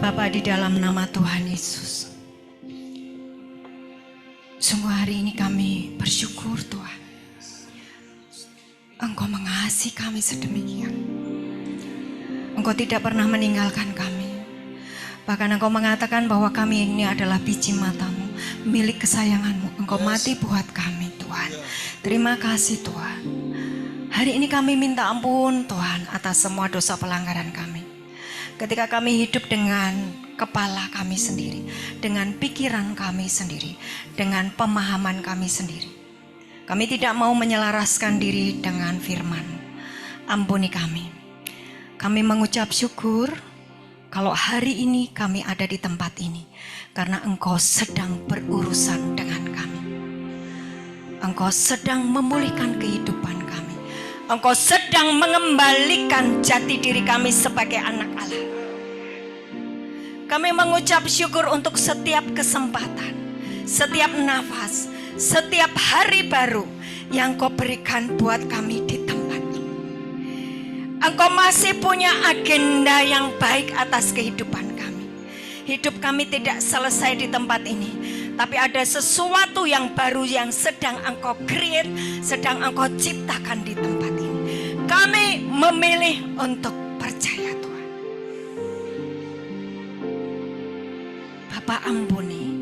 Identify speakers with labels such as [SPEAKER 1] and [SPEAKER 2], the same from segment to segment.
[SPEAKER 1] Bapa, di dalam nama Tuhan Yesus, sungguh hari ini kami bersyukur Tuhan. Engkau mengasihi kami sedemikian. Engkau tidak pernah meninggalkan kami. Bahkan Engkau mengatakan bahwa kami ini adalah biji matamu, milik kesayanganmu. Engkau mati buat kami Tuhan. Terima kasih Tuhan. Hari ini kami minta ampun Tuhan atas semua dosa pelanggaran kami. Ketika kami hidup dengan kepala kami sendiri, dengan pikiran kami sendiri, dengan pemahaman kami sendiri, kami tidak mau menyelaraskan diri dengan firman-Mu. Ampuni kami. Kami mengucap syukur kalau hari ini kami ada di tempat ini, karena Engkau sedang berurusan dengan kami. Engkau sedang memulihkan kehidupan kami. Engkau sedang mengembalikan jati diri kami sebagai anak Allah. Kami mengucap syukur untuk setiap kesempatan, setiap nafas, setiap hari baru yang Kau berikan buat kami di tempat ini. Engkau masih punya agenda yang baik atas kehidupan kami. Hidup kami tidak selesai di tempat ini, tapi ada sesuatu yang baru yang sedang Engkau create, sedang Engkau ciptakan di tempat ini. Kami memilih untuk percaya Tuhan. Bapa, ampuni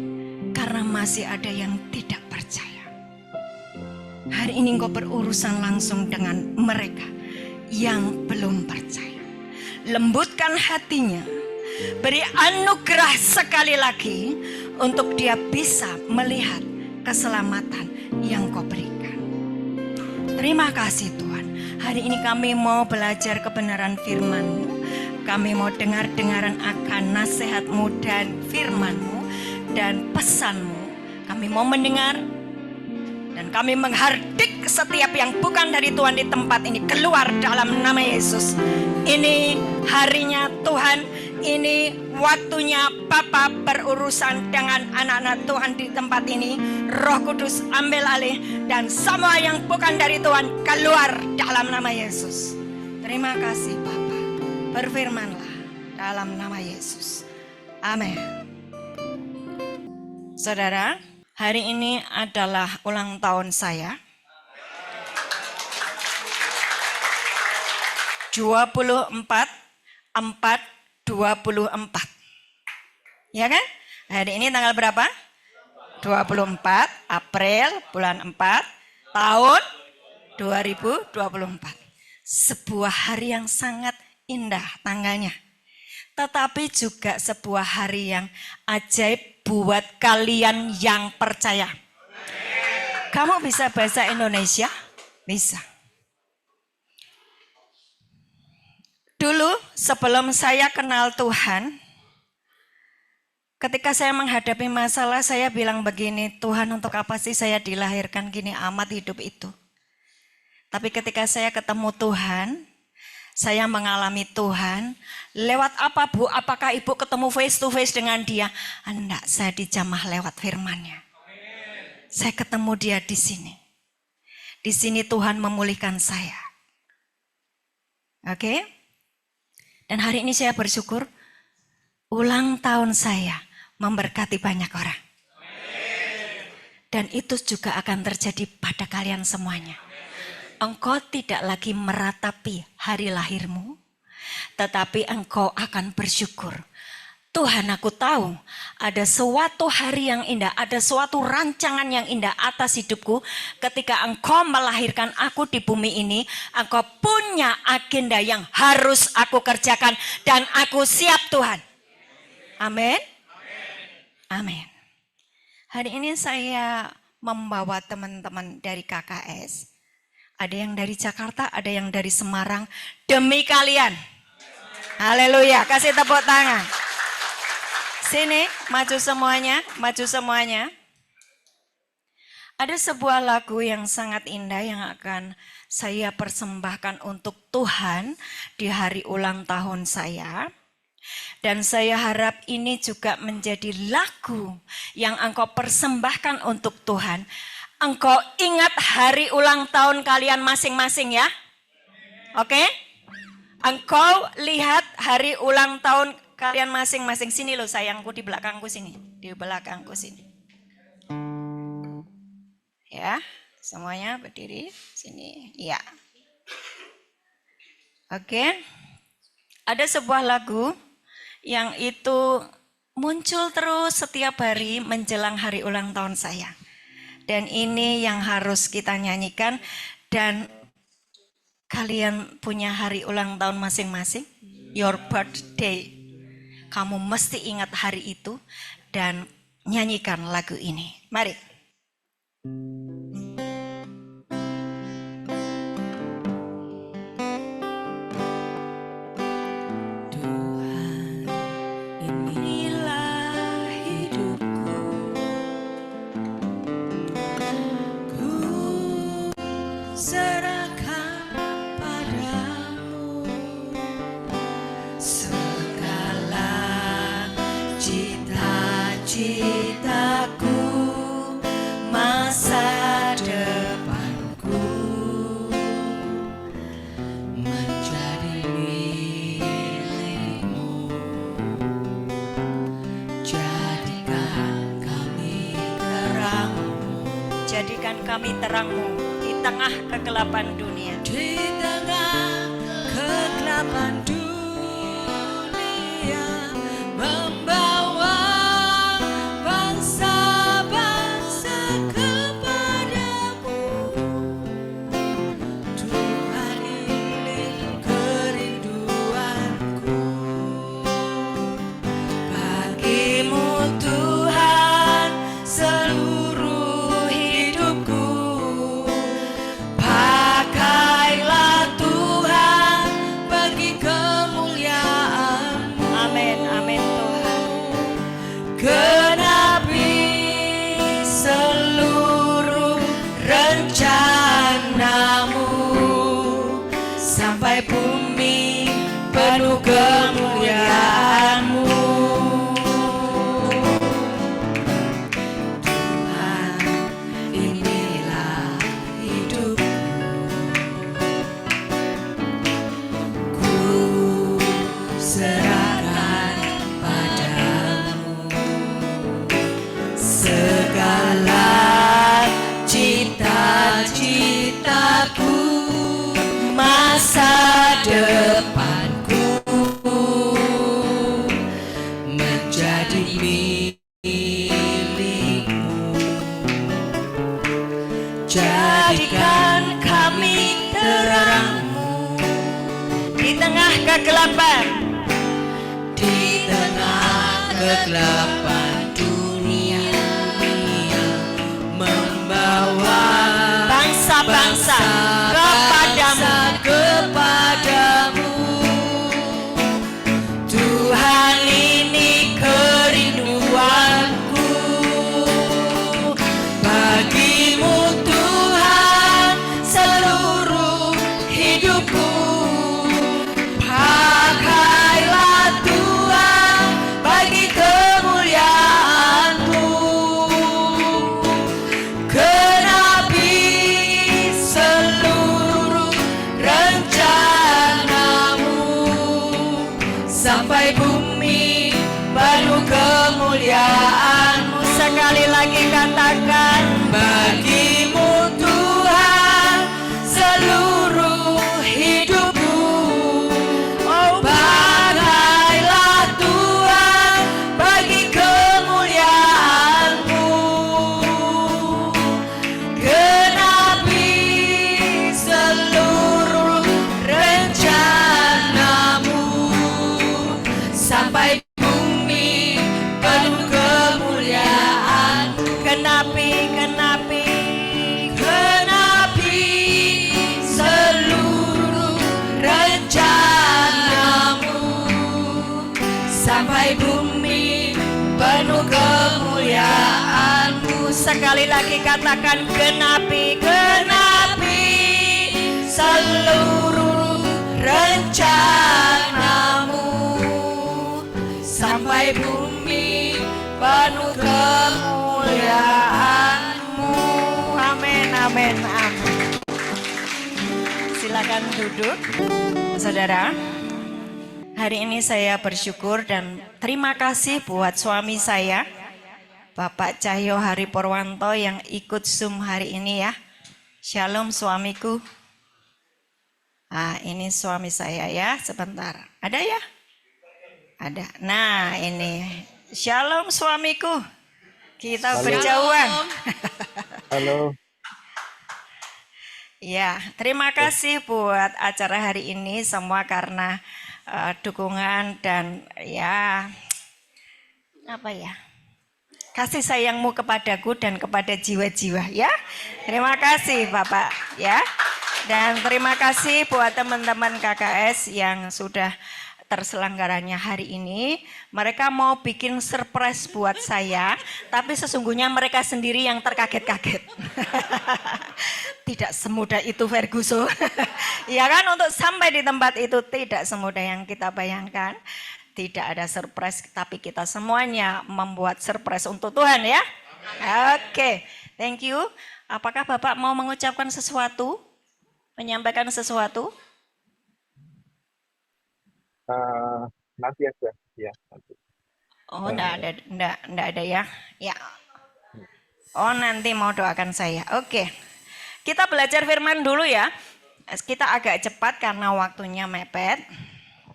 [SPEAKER 1] karena masih ada yang tidak percaya. Hari ini Engkau berurusan langsung dengan mereka yang belum percaya. Lembutkan hatinya, beri anugerah sekali lagi untuk dia bisa melihat keselamatan yang Kau berikan. Terima kasih Tuhan. Hari ini kami mau belajar kebenaran firman-Mu. Kami mau dengar-dengaran akan nasihat-Mu dan firman-Mu dan pesan-Mu. Kami mau mendengar dan kami menghardik setiap yang bukan dari Tuhan di tempat ini keluar dalam nama Yesus. Ini harinya Tuhan, ini waktunya Bapa berurusan dengan anak-anak Tuhan di tempat ini. Roh Kudus ambil alih dan semua yang bukan dari Tuhan keluar dalam nama Yesus. Terima kasih Bapa. Berfirmanlah dalam nama Yesus. Amin. Saudara, hari ini adalah ulang tahun saya. 24/4/24. Ya kan? Hari ini tanggal berapa? 24 April bulan 4 tahun 2024. Sebuah hari yang sangat indah tanggalnya. Tetapi juga sebuah hari yang ajaib buat kalian yang percaya. Kamu bisa bahasa Indonesia? Bisa. Dulu sebelum saya kenal Tuhan, ketika saya menghadapi masalah, saya bilang begini, Tuhan untuk apa sih saya dilahirkan gini amat hidup itu. Tapi ketika saya ketemu Tuhan, saya mengalami Tuhan, lewat apa Bu? Apakah Ibu ketemu face to face dengan Dia? Enggak, saya dijamah lewat firman-Nya. Saya ketemu Dia di sini. Di sini Tuhan memulihkan saya. Oke? Dan hari ini saya bersyukur, ulang tahun saya memberkati banyak orang. Dan itu juga akan terjadi pada kalian semuanya. Engkau tidak lagi meratapi hari lahirmu, tetapi engkau akan bersyukur. Tuhan, aku tahu ada suatu hari yang indah, ada suatu rancangan yang indah atas hidupku. Ketika engkau melahirkan aku di bumi ini, engkau punya agenda yang harus aku kerjakan dan aku siap Tuhan. Amin. Amin. Hari ini saya membawa teman-teman dari KKS. Ada yang dari Jakarta, ada yang dari Semarang. Demi kalian. Haleluya, kasih tepuk tangan. Sini, maju semuanya, maju semuanya. Ada sebuah lagu yang sangat indah yang akan saya persembahkan untuk Tuhan di hari ulang tahun saya. Dan saya harap ini juga menjadi lagu yang engkau persembahkan untuk Tuhan. Engkau ingat hari ulang tahun kalian masing-masing ya. Oke? Engkau lihat hari ulang tahun Kalian masing-masing sini loh sayangku, di belakangku sini. Di belakangku sini. Ya, semuanya berdiri sini. Ya. Oke. Ada sebuah lagu yang itu muncul terus setiap hari menjelang hari ulang tahun saya. Dan ini yang harus kita nyanyikan. Dan kalian punya hari ulang tahun masing-masing. Your birthday. Kamu mesti ingat hari itu dan nyanyikan lagu ini. Mari. Tuhan, inilah hidupku. Ku serahkan padamu segala cita-citaku, masa depanku menjadi milikmu. Jadikan kami terangmu, jadikan kami terangmu di tengah kegelapan dunia. Di tengah kegelapan dunia, membawa bangsa-bangsa kepadamu. Tuhan, ini kerinduanku. Bagimu Tuhan seluruh hidupku. Pakailah Tuhan bagi kemuliaan-Mu. Amin, amin Tuhan. Genapi seluruh rencana-Mu sampai bumi penuh kemuliaan-Mu. Tuhan, inilah hidupku. Ku serahkan padamu segala cita-citaku, masa depanku menjadi milikmu. Jadikan kami terangmu di tengah kegelapan, di tengah kegelapan dunia, membawa bangsa-bangsa kepadamu. Tuhan, ini kerinduanku. Bagimu Tuhan seluruh hidupku. Pakailah Tuhan bagi kemuliaan-Mu. Genapi seluruh rencana-Mu sampai bumi penuh kemuliaan-Mu. Sekali lagi katakan, bagimu Tuhan seluruh hidupku. Oh, pakailah Tuhan bagi kemuliaan-Mu. Genapi seluruh rencana-Mu sampai bumi penuh kemuliaan-Mu. Genapi seluruh rencana-Mu sampai bumi penuh kemuliaan-Mu. Sekali lagi katakan, genapi seluruh rencana-Mu sampai bumi penuh kemuliaan-Mu. Amin, amin, amin. Silakan duduk, saudara. Hari ini saya bersyukur dan terima kasih buat suami saya, Bapak Cahyo Hari Purwanto yang ikut Zoom hari ini ya. Shalom suamiku. Ini suami saya ya, sebentar. Ada ya? Ada. Nah ini, shalom suamiku. Kita berjauhan.
[SPEAKER 2] Halo.
[SPEAKER 1] Ya, terima kasih buat acara hari ini semua karena dukungan dan ya kasih sayangmu kepadaku dan kepada jiwa-jiwa ya. Terima kasih Bapak ya. Dan terima kasih buat teman-teman KKS yang sudah terselenggaranya hari ini. Mereka mau bikin surprise buat saya, tapi sesungguhnya mereka sendiri yang terkaget-kaget. Tidak semudah itu Ferguson. Ya kan, untuk sampai di tempat itu tidak semudah yang kita bayangkan. Tidak ada surprise, tapi kita semuanya membuat surprise untuk Tuhan ya. Oke, thank you. Apakah Bapak mau mengucapkan sesuatu? Menyampaikan sesuatu?
[SPEAKER 2] Nanti aja ya. Nanti.
[SPEAKER 1] Oh, enggak ada ya. Ya. Oh, nanti mau doakan saya. Oke. Kita belajar firman dulu ya. Kita agak cepat karena waktunya mepet.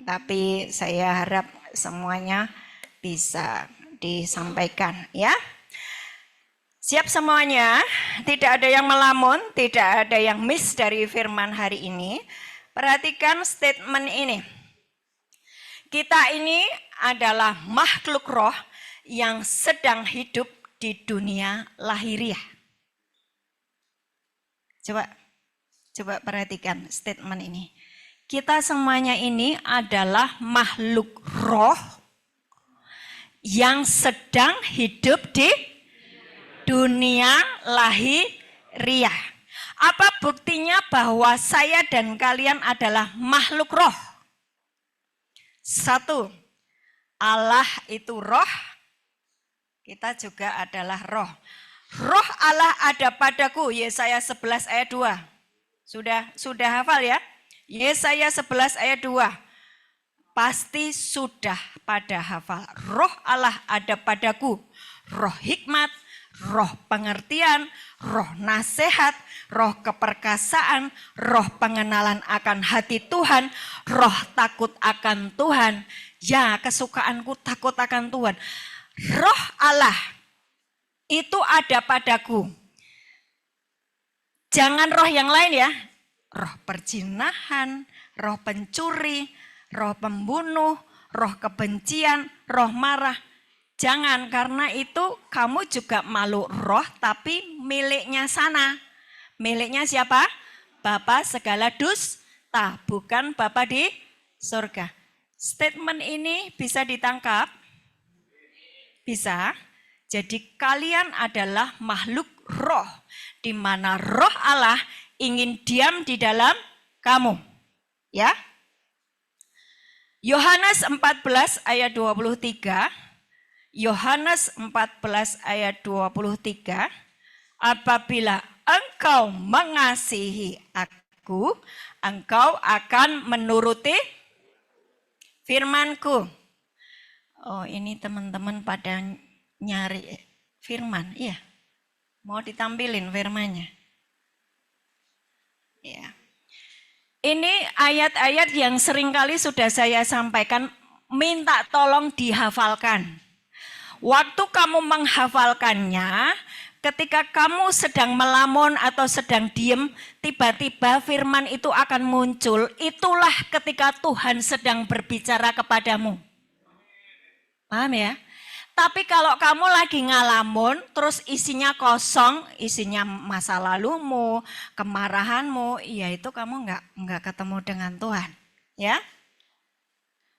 [SPEAKER 1] Tapi saya harap semuanya bisa disampaikan ya. Siap semuanya? Tidak ada yang melamun, tidak ada yang miss dari firman hari ini. Perhatikan statement ini. Kita ini adalah makhluk roh yang sedang hidup di dunia lahiriah. Coba perhatikan statement ini. Kita semuanya ini adalah makhluk roh yang sedang hidup di dunia lahiriah. Apa buktinya bahwa saya dan kalian adalah makhluk roh? 1. Allah itu roh, kita juga adalah roh. Roh Allah ada padaku, Yesaya 11 ayat 2. Sudah hafal ya? Yesaya 11 ayat 2. Pasti sudah pada hafal. Roh Allah ada padaku, roh hikmat, roh pengertian, roh nasihat, roh keperkasaan, roh pengenalan akan hati Tuhan, roh takut akan Tuhan. Ya, kesukaanku takut akan Tuhan. Roh Allah itu ada padaku. Jangan roh yang lain ya. Roh perzinahan, roh pencuri, roh pembunuh, roh kebencian, roh marah. Jangan, karena itu kamu juga makhluk roh tapi miliknya sana. Miliknya siapa? Bapa segala dusta, bukan Bapa di surga. Statement ini bisa ditangkap? Bisa. Jadi kalian adalah makhluk roh, di mana roh Allah ingin diam di dalam kamu. Ya. Yohanes 14 ayat 23. Yohanes 14 ayat 23. Apabila engkau mengasihi aku, engkau akan menuruti firmanku. Oh, ini teman-teman pada nyari firman, iya. Mau ditampilin firmannya. Ya. Ini ayat-ayat yang seringkali sudah saya sampaikan, minta tolong dihafalkan. Waktu kamu menghafalkannya, ketika kamu sedang melamun atau sedang diem, tiba-tiba firman itu akan muncul. Itulah ketika Tuhan sedang berbicara kepadamu. Paham ya? Tapi kalau kamu lagi ngalamun, terus isinya kosong, isinya masa lalumu, kemarahanmu, ya itu kamu nggak ketemu dengan Tuhan. Ya?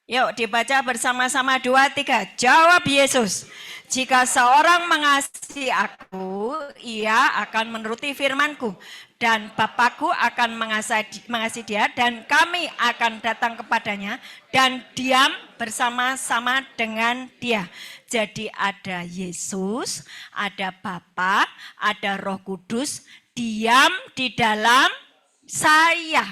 [SPEAKER 1] Yuk dibaca bersama-sama 2, 3. Jawab Yesus, jika seorang mengasihi aku, ia akan menuruti firmanku. Dan Bapakku akan mengasihi dia, dan kami akan datang kepadanya dan diam bersama-sama dengan dia. Jadi ada Yesus, ada Bapa, ada Roh Kudus, diam di dalam saya,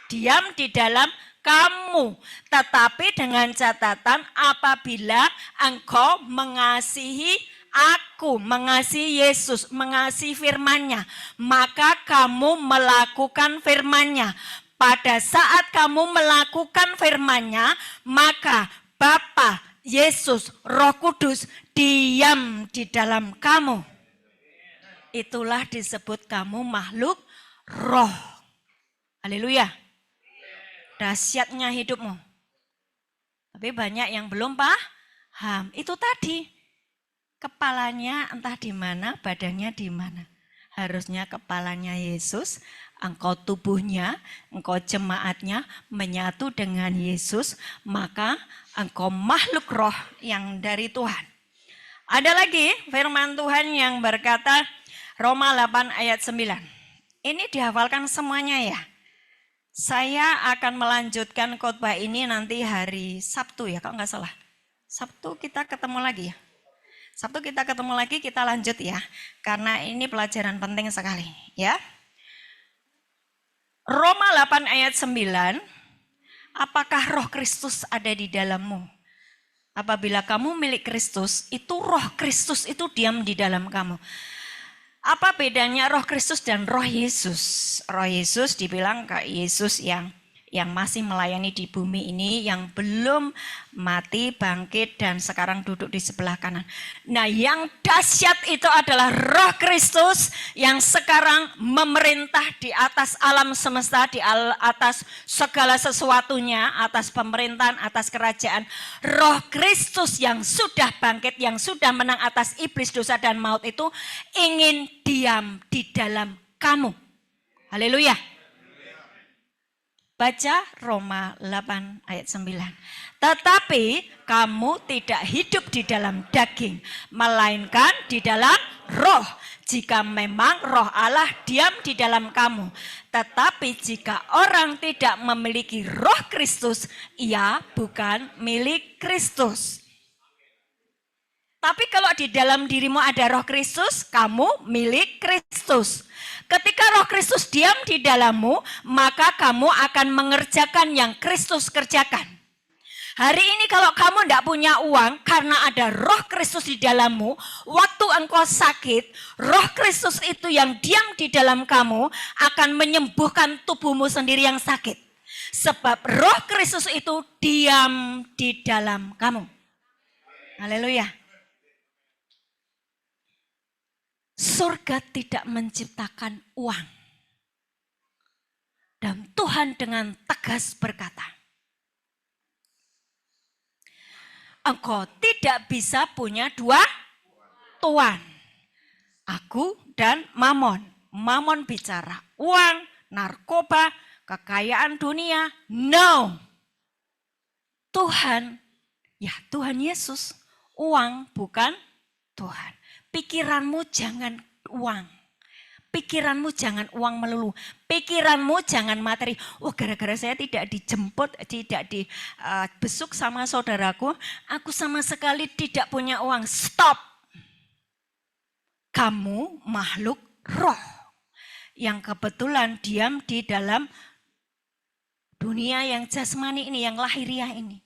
[SPEAKER 1] diam di dalam
[SPEAKER 3] kamu. Tetapi dengan catatan apabila engkau mengasihi aku, mengasihi Yesus, mengasihi firman-Nya, maka kamu melakukan firman-Nya. Pada saat kamu melakukan firman-Nya, maka Bapa, Yesus, Roh Kudus diam di dalam kamu. Itulah disebut kamu makhluk roh. Haleluya. Dahsyatnya hidupmu. Tapi banyak yang belum paham. Itu tadi. Kepalanya entah di mana, badannya di mana. Harusnya kepalanya Yesus, engkau tubuhnya, engkau jemaatnya menyatu dengan Yesus, maka engkau makhluk roh yang dari Tuhan. Ada lagi firman Tuhan yang berkata, Roma 8 ayat 9. Ini dihafalkan semuanya ya. Saya akan melanjutkan khotbah ini nanti hari Sabtu ya, kalau nggak salah. Sabtu kita ketemu lagi ya. Sabtu kita ketemu lagi, kita lanjut ya. Karena ini pelajaran penting sekali ya. Roma 8 ayat 9. Apakah roh Kristus ada di dalammu? Apabila kamu milik Kristus, itu roh Kristus itu diam di dalam kamu. Apa bedanya roh Kristus dan roh Yesus? Roh Yesus dibilang ke Yesus yang masih melayani di bumi ini, yang belum mati, bangkit, dan sekarang duduk di sebelah kanan. Nah, yang dahsyat itu adalah roh Kristus yang sekarang memerintah di atas alam semesta, di atas segala sesuatunya, atas pemerintahan, atas kerajaan. Roh Kristus yang sudah bangkit, yang sudah menang atas iblis, dosa, dan maut itu ingin diam di dalam kamu. Haleluya. Baca Roma 8 ayat 9. Tetapi kamu tidak hidup di dalam daging, melainkan di dalam roh. Jika memang roh Allah diam di dalam kamu. Tetapi jika orang tidak memiliki roh Kristus, ia bukan milik Kristus. Tapi kalau di dalam dirimu ada roh Kristus, kamu milik Kristus. Ketika roh Kristus diam di dalammu, maka kamu akan mengerjakan yang Kristus kerjakan. Hari ini kalau kamu tidak punya uang, karena ada roh Kristus di dalammu, waktu engkau sakit, roh Kristus itu yang diam di dalam kamu akan menyembuhkan tubuhmu sendiri yang sakit. Sebab roh Kristus itu diam di dalam kamu. Haleluya. Surga tidak menciptakan uang. Dan Tuhan dengan tegas berkata, engkau tidak bisa punya dua tuan. Aku dan Mamon. Mamon bicara uang, narkoba, kekayaan dunia. No. Tuhan, ya Tuhan Yesus. Uang bukan Tuhan. Pikiranmu jangan uang. Pikiranmu jangan uang melulu. Pikiranmu jangan materi. Oh, gara-gara saya tidak dijemput, tidak dibesuk sama saudaraku, aku sama sekali tidak punya uang. Stop. Kamu makhluk roh yang kebetulan diam di dalam dunia yang jasmani ini, yang lahiriah ini.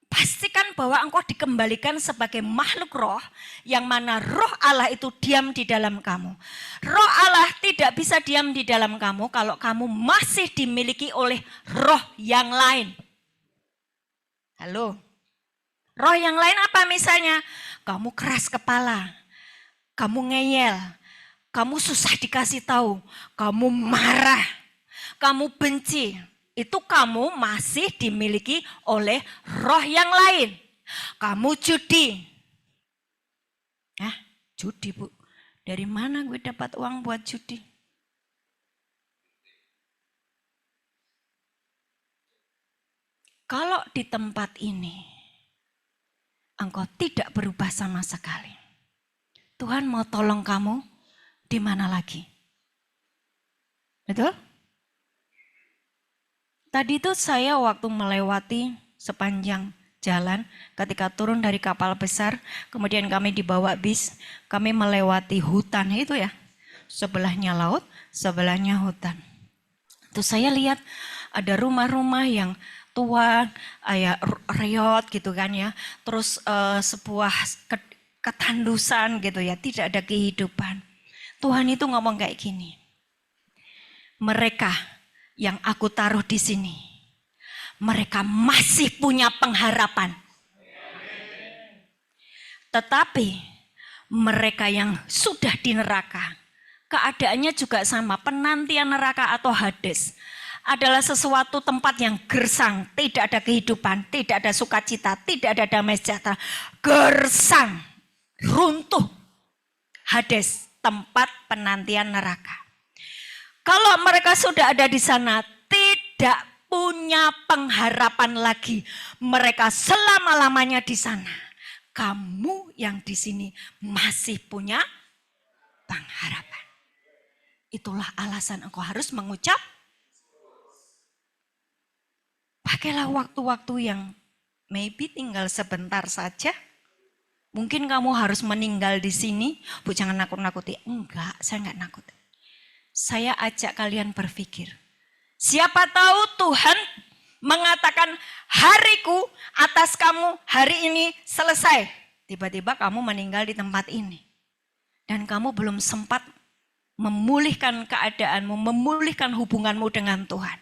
[SPEAKER 3] Pastikan bahwa engkau dikembalikan sebagai makhluk roh, yang mana roh Allah itu diam di dalam kamu. Roh Allah tidak bisa diam di dalam kamu kalau kamu masih dimiliki oleh roh yang lain. Halo? Roh yang lain apa misalnya? Kamu keras kepala, kamu ngeyel, kamu susah dikasih tahu, kamu marah, kamu benci. Itu kamu masih dimiliki oleh roh yang lain. Kamu judi. Judi Bu. Dari mana gue dapat uang buat judi? Kalau di tempat ini, engkau tidak berubah sama sekali. Tuhan mau tolong kamu di mana lagi? Betul? Tadi itu saya waktu melewati sepanjang jalan, ketika turun dari kapal besar, kemudian kami dibawa bis, kami melewati hutan itu ya. Sebelahnya laut, sebelahnya hutan. Itu saya lihat ada rumah-rumah yang tua, ya reot gitu kan ya. Terus sebuah ketandusan gitu ya, tidak ada kehidupan. Tuhan itu ngomong kayak gini. Mereka yang aku taruh di sini, mereka masih punya pengharapan. Tetapi mereka yang sudah di neraka, keadaannya juga sama. Penantian neraka atau Hades adalah sesuatu tempat yang gersang, tidak ada kehidupan, tidak ada sukacita, tidak ada damai sejahtera. Gersang, runtuh. Hades, tempat penantian neraka. Kalau mereka sudah ada di sana, tidak punya pengharapan lagi. Mereka selama-lamanya di sana. Kamu yang di sini masih punya pengharapan. Itulah alasan engkau harus mengucap. Pakailah waktu-waktu yang maybe tinggal sebentar saja. Mungkin kamu harus meninggal di sini. Bu, jangan nakut-nakuti. Enggak, saya enggak nakut. Saya ajak kalian berpikir. Siapa tahu Tuhan mengatakan hariku atas kamu hari ini selesai. Tiba-tiba kamu meninggal di tempat ini. Dan kamu belum sempat memulihkan keadaanmu, memulihkan hubunganmu dengan Tuhan.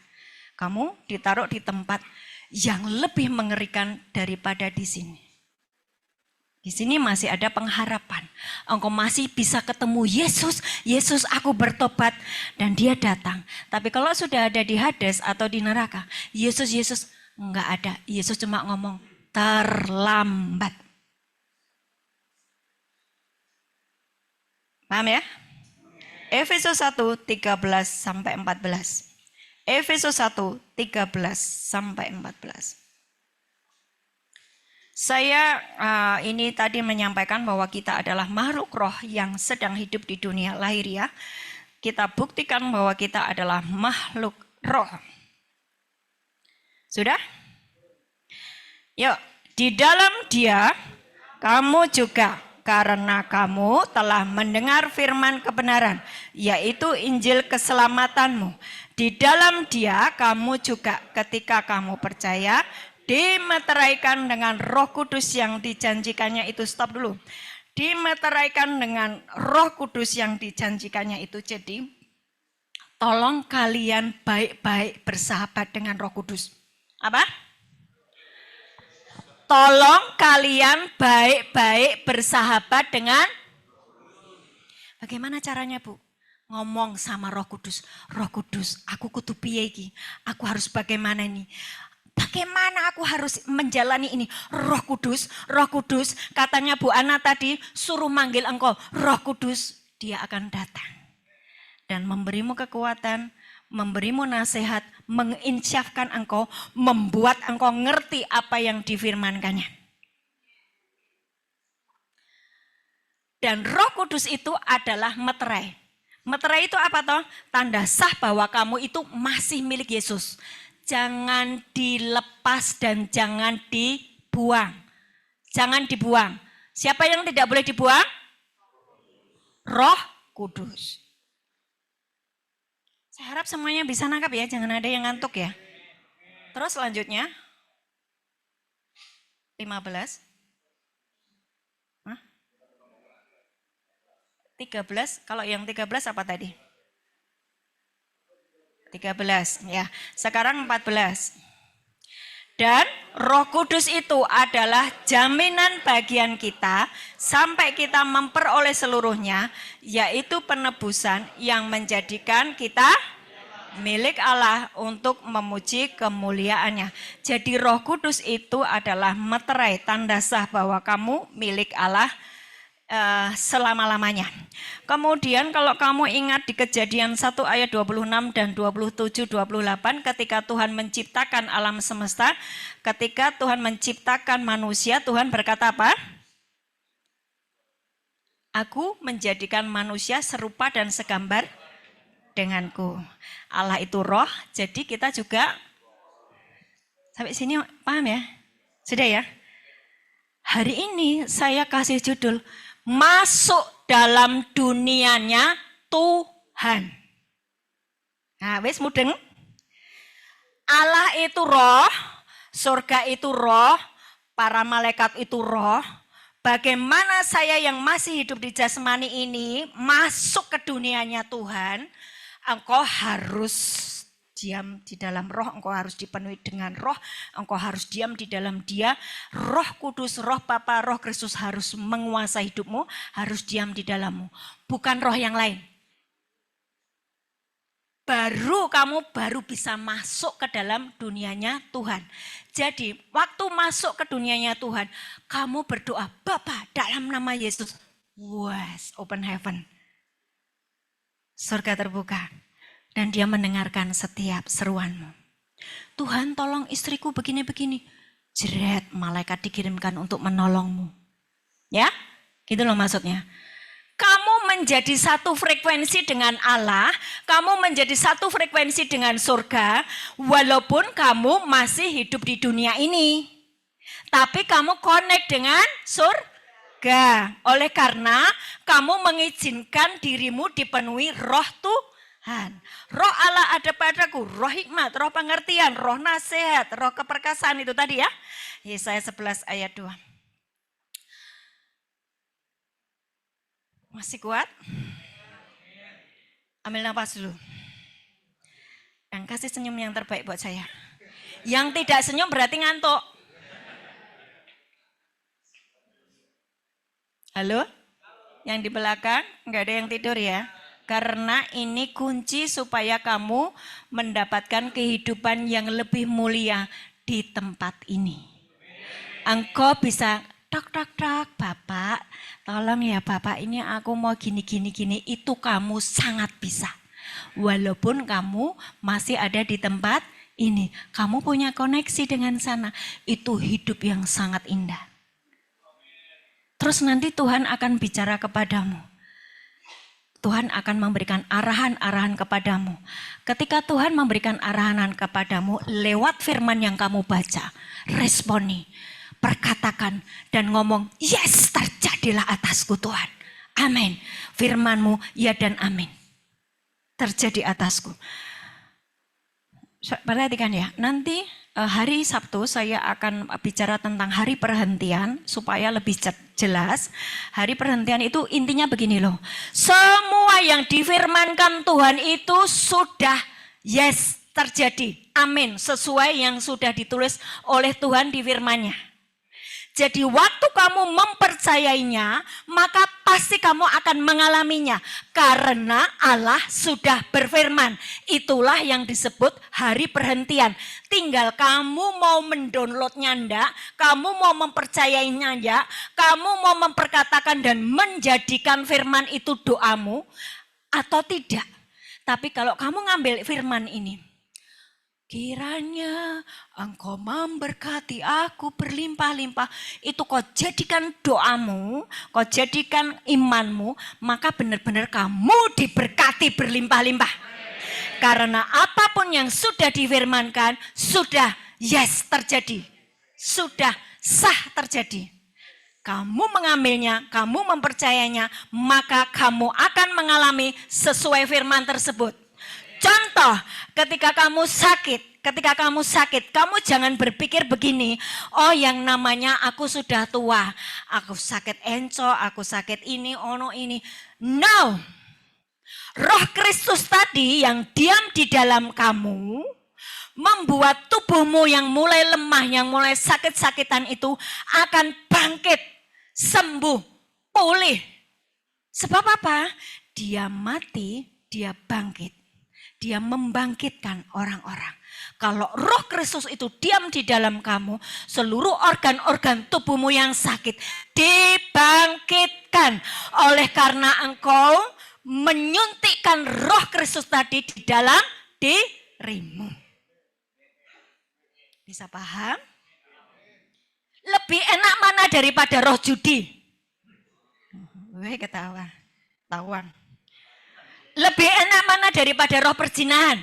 [SPEAKER 3] Kamu ditaruh di tempat yang lebih mengerikan daripada di sini. Di sini masih ada pengharapan. Engkau masih bisa ketemu Yesus. Yesus, aku bertobat. Dan dia datang. Tapi kalau sudah ada di Hades atau di neraka, Yesus enggak ada. Yesus cuma ngomong terlambat. Paham ya? Efesus 1, 13 sampai 14. Efesus 1, 13 sampai 14. Saya ini tadi menyampaikan bahwa kita adalah makhluk roh yang sedang hidup di dunia lahiriah. Kita buktikan bahwa kita adalah makhluk roh. Sudah? Yuk, di dalam Dia kamu juga, karena kamu telah mendengar firman kebenaran, yaitu Injil keselamatanmu. Di dalam Dia kamu juga ketika kamu percaya, dimeteraikan dengan Roh Kudus yang dijanjikannya itu. Stop dulu. Dimeteraikan dengan Roh Kudus yang dijanjikannya itu. Jadi tolong kalian baik-baik bersahabat dengan Roh Kudus. Apa? Tolong kalian baik-baik bersahabat dengan. Bagaimana caranya, Bu? Ngomong sama Roh Kudus. Roh Kudus, aku kudu piye iki? Aku harus bagaimana ini? Bagaimana aku harus menjalani ini? Roh Kudus, katanya Bu Ana tadi, suruh manggil engkau. Roh Kudus, dia akan datang. Dan memberimu kekuatan, memberimu nasihat, menginsyafkan engkau, membuat engkau ngerti apa yang difirmankannya. Dan Roh Kudus itu adalah meterai. Meterai itu apa toh? Tanda sah bahwa kamu itu masih milik Yesus. Jangan dilepas dan jangan dibuang. Jangan dibuang. Siapa yang tidak boleh dibuang? Roh Kudus. Saya harap semuanya bisa nangkap ya, jangan ada yang ngantuk ya. Terus selanjutnya 15. 13, kalau yang 13 apa tadi? 13 ya. Sekarang 14. Dan Roh Kudus itu adalah jaminan bagian kita sampai kita memperoleh seluruhnya, yaitu penebusan yang menjadikan kita milik Allah untuk memuji kemuliaannya. Jadi Roh Kudus itu adalah meterai, tanda sah bahwa kamu milik Allah selama-lamanya. Kemudian kalau kamu ingat di Kejadian 1 ayat 26 dan 27, 28 ketika Tuhan menciptakan alam semesta, ketika Tuhan menciptakan manusia, Tuhan berkata apa? Aku menjadikan manusia serupa dan segambar denganku. Allah itu roh, jadi kita juga sampai sini paham ya? Sudah ya? Hari ini saya kasih judul masuk dalam dunianya Tuhan. Nah, wis mudeng. Allah itu roh, surga itu roh, para malaikat itu roh. Bagaimana saya yang masih hidup di jasmani ini masuk ke dunianya Tuhan, engkau harus diam di dalam roh, engkau harus dipenuhi dengan roh, engkau harus diam di dalam Dia. Roh Kudus, roh Bapa, roh Kristus harus menguasai hidupmu, harus diam di dalammu, bukan roh yang lain. Kamu baru bisa masuk ke dalam dunianya Tuhan. Jadi waktu masuk ke dunianya Tuhan, kamu berdoa, Bapa dalam nama Yesus. Wes, open heaven. Surga terbuka. Dan Dia mendengarkan setiap seruanmu. Tuhan tolong istriku begini-begini. Jeret, malaikat dikirimkan untuk menolongmu. Ya, gitu loh maksudnya. Kamu menjadi satu frekuensi dengan Allah, kamu menjadi satu frekuensi dengan surga, walaupun kamu masih hidup di dunia ini. Tapi kamu connect dengan surga. Oleh karena kamu mengizinkan dirimu dipenuhi roh Tuhan. Roh Allah ada padaku, roh hikmat, roh pengertian, roh nasihat, roh keperkasaan itu tadi ya. Yesaya 11 ayat 2. Masih kuat? Ambil nafas dulu. Dan kasih senyum yang terbaik buat saya. Yang tidak senyum berarti ngantuk. Halo? Yang di belakang enggak ada yang tidur ya? Karena ini kunci supaya kamu mendapatkan kehidupan yang lebih mulia di tempat ini. Engkau bisa tok, Bapak, tolong ya Bapak, ini aku mau gini, itu kamu sangat bisa. Walaupun kamu masih ada di tempat ini, kamu punya koneksi dengan sana, itu hidup yang sangat indah. Terus nanti Tuhan akan bicara kepadamu. Tuhan akan memberikan arahan-arahan kepadamu. Ketika Tuhan memberikan arahan kepadamu lewat firman yang kamu baca, responi. Perkatakan dan ngomong, yes, terjadilah atasku Tuhan. Amin. Firman-Mu ya dan amin. Terjadi atasku. Perhatikan ya, nanti hari Sabtu saya akan bicara tentang hari perhentian supaya lebih jelas. Hari perhentian itu intinya begini loh. Semua yang difirmankan Tuhan itu sudah yes, terjadi. Amin. Sesuai yang sudah ditulis oleh Tuhan di firman-Nya. Jadi waktu kamu mempercayainya, maka pasti kamu akan mengalaminya. Karena Allah sudah berfirman. Itulah yang disebut hari perhentian. Tinggal kamu mau mendownloadnya enggak, kamu mau mempercayainya enggak, kamu mau memperkatakan dan menjadikan firman itu doamu atau tidak. Tapi kalau kamu ngambil firman ini, kiranya engkau memberkati aku berlimpah-limpah. Itu kau jadikan doamu, kau jadikan imanmu, maka benar-benar kamu diberkati berlimpah-limpah. Karena apapun yang sudah difirmankan, sudah yes terjadi. Sudah sah terjadi. Kamu mengambilnya, kamu mempercayainya, maka kamu akan mengalami sesuai firman tersebut. Contoh, ketika kamu sakit, kamu jangan berpikir begini, oh yang namanya aku sudah tua, aku sakit encok, aku sakit ini, ono ini. No, Roh Kristus tadi yang diam di dalam kamu, membuat tubuhmu yang mulai lemah, yang mulai sakit-sakitan itu akan bangkit, sembuh, pulih. Sebab apa? Dia mati, dia bangkit. Dia membangkitkan orang-orang. Kalau Roh Kristus itu diam di dalam kamu, seluruh organ-organ tubuhmu yang sakit dibangkitkan. Oleh karena engkau menyuntikkan Roh Kristus tadi di dalam dirimu. Bisa paham? Lebih enak mana daripada roh judi? Weh ketawa, tawan. Lebih enak mana daripada roh perzinahan?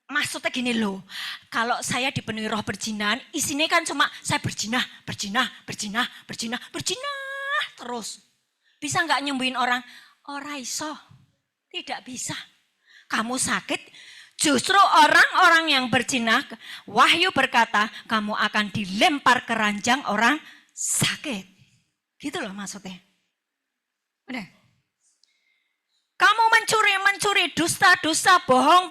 [SPEAKER 3] Maksudnya gini loh, kalau saya dipenuhi roh perzinahan, isinya kan cuma saya berzinah terus. Bisa nggak nyembuhin orang? Ora iso, tidak bisa. kamu sakit, justru orang-orang yang berzina, Wahyu berkata, kamu akan dilempar ke ranjang orang sakit. Gitu loh maksudnya. Udah. Kamu mencuri, dusta, bohong.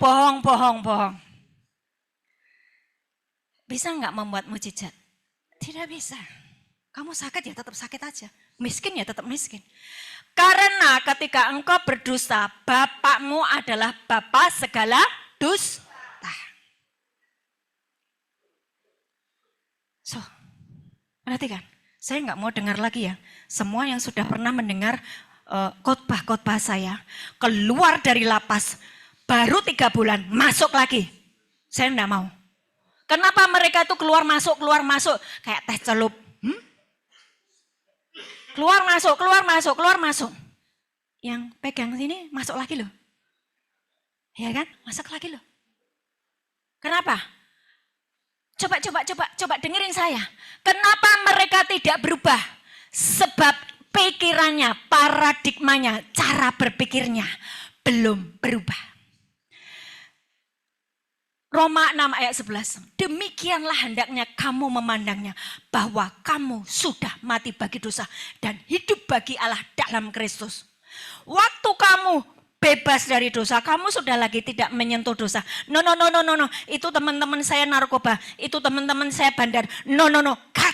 [SPEAKER 3] Bisa nggak membuat mujizat? Tidak bisa. Kamu sakit ya tetap sakit aja. Miskin ya tetap miskin. Karena ketika engkau berdusta, bapakmu adalah bapa segala dusta. So, perhatikan. Saya nggak mau dengar lagi ya. Semua yang sudah pernah mendengar khotbah-khotbah saya, keluar dari lapas, baru 3 bulan, masuk lagi. Saya enggak mau. Kenapa mereka itu keluar masuk, kayak teh celup. Keluar masuk. Yang pegang sini masuk lagi loh. Ya kan? Masuk lagi loh. Kenapa? Coba dengerin saya. Kenapa mereka tidak berubah? Sebab pikirannya, paradigmanya, cara berpikirnya belum berubah. Roma 6 ayat 11. Demikianlah hendaknya kamu memandangnya, bahwa kamu sudah mati bagi dosa dan hidup bagi Allah dalam Kristus. Waktu kamu bebas dari dosa, kamu sudah lagi tidak menyentuh dosa. No. Itu teman-teman saya narkoba, itu teman-teman saya bandar. No. Cut.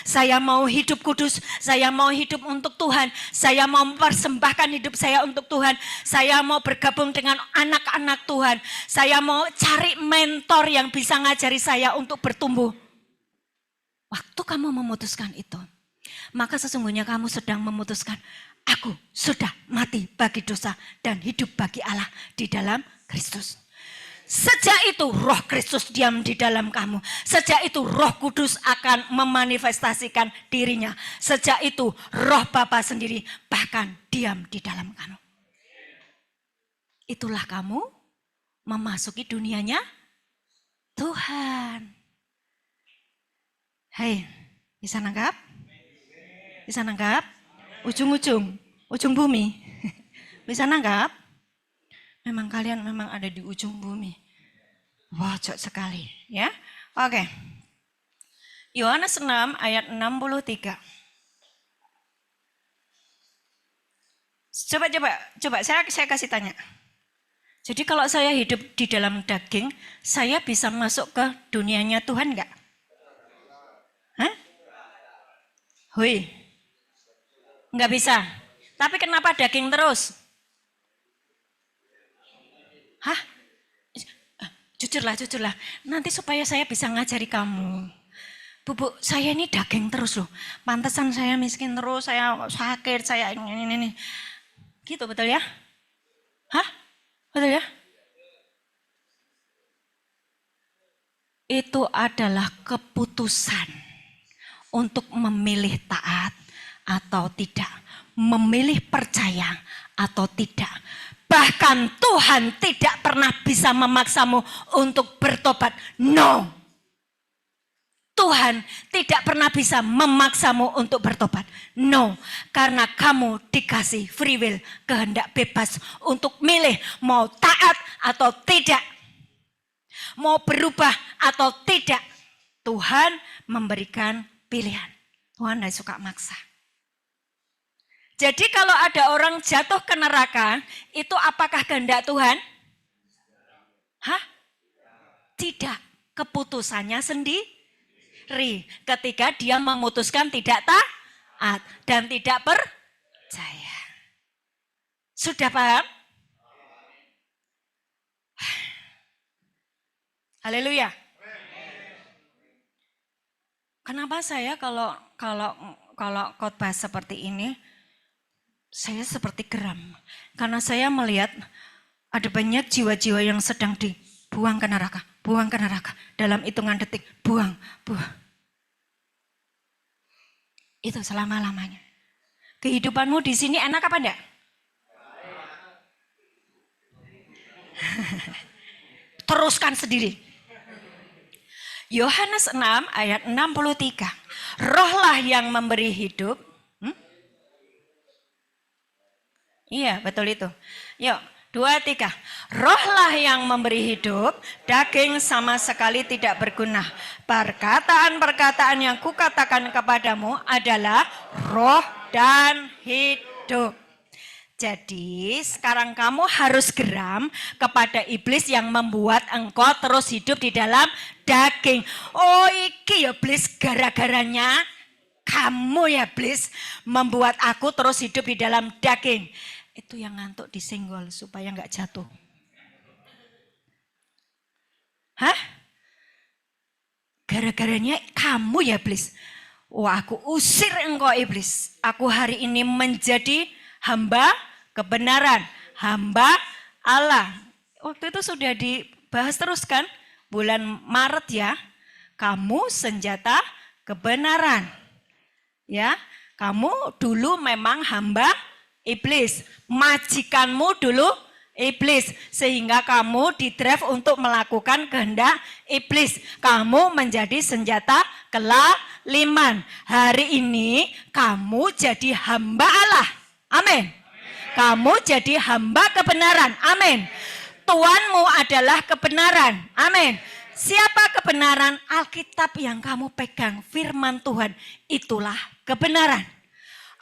[SPEAKER 3] Saya mau hidup kudus, saya mau hidup untuk Tuhan, saya mau mempersembahkan hidup saya untuk Tuhan, saya mau bergabung dengan anak-anak Tuhan, saya mau cari mentor yang bisa ngajari saya untuk bertumbuh. Waktu kamu memutuskan itu, maka sesungguhnya kamu sedang memutuskan, aku sudah mati bagi dosa dan hidup bagi Allah di dalam Kristus. Sejak itu Roh Kristus diam di dalam kamu. Sejak itu Roh Kudus akan memanifestasikan dirinya. Sejak itu Roh Bapa sendiri bahkan diam di dalam kamu. Itulah kamu memasuki dunianya Tuhan. Hei, bisa nangkap? Bisa nangkap? Ujung bumi. Bisa nangkap? Memang kalian memang ada di ujung bumi. Wajib sekali, ya. Oke. Yohanes 6 ayat 63. Coba saya kasih tanya. Jadi kalau saya hidup di dalam daging, saya bisa masuk ke dunianya Tuhan enggak? Hah? Hui. Enggak bisa. Tapi kenapa daging terus? Hah? Jujurlah. Nanti supaya saya bisa ngajari kamu. Bu, saya ini daging terus loh. Pantesan saya miskin terus, saya sakit, saya ini. Gitu betul ya? Hah? Betul ya? Itu adalah keputusan untuk memilih taat atau tidak. Memilih percaya atau tidak. Bahkan Tuhan tidak pernah bisa memaksamu untuk bertobat. No. Tuhan tidak pernah bisa memaksamu untuk bertobat. No. Karena kamu dikasih free will, kehendak bebas untuk milih mau taat atau tidak. Mau berubah atau tidak. Tuhan memberikan pilihan. Tuhan tidak suka maksa. Jadi kalau ada orang jatuh ke neraka, itu apakah kehendak Tuhan? Hah? Tidak. Keputusannya sendiri. Ketika dia memutuskan tidak taat dan tidak percaya. Sudah paham? Haleluya. Kenapa saya kalau khotbah seperti ini, saya seperti geram. Karena saya melihat ada banyak jiwa-jiwa yang sedang dibuang ke neraka. Dalam hitungan detik, buang. Itu selama-lamanya. Kehidupanmu di sini enak apa enggak? Teruskan sendiri. Yohanes 6 ayat 63. Rohlah yang memberi hidup. Iya, betul itu. Yuk, 2, 3. Rohlah yang memberi hidup, daging sama sekali tidak berguna. Perkataan-perkataan yang kukatakan kepadamu adalah roh dan hidup. Jadi sekarang kamu harus geram kepada iblis yang membuat engkau terus hidup di dalam daging. Oh iki ya iblis, gara-garanya kamu ya iblis membuat aku terus hidup di dalam daging. Itu yang ngantuk disenggol supaya nggak jatuh. Hah? Gara-garanya kamu ya iblis. Wah, aku usir engkau iblis. Aku hari ini menjadi hamba kebenaran, hamba Allah. Waktu itu sudah dibahas terus kan? Bulan Maret ya. Kamu senjata kebenaran. Ya, kamu dulu memang hamba iblis. Majikanmu dulu iblis. Sehingga kamu didrive untuk melakukan kehendak iblis. Kamu menjadi senjata kelaliman. Hari ini kamu jadi hamba Allah. Amin. Kamu jadi hamba kebenaran. Amin. Tuanmu adalah kebenaran. Amin. Siapa kebenaran? Alkitab yang kamu pegang, firman Tuhan, itulah kebenaran.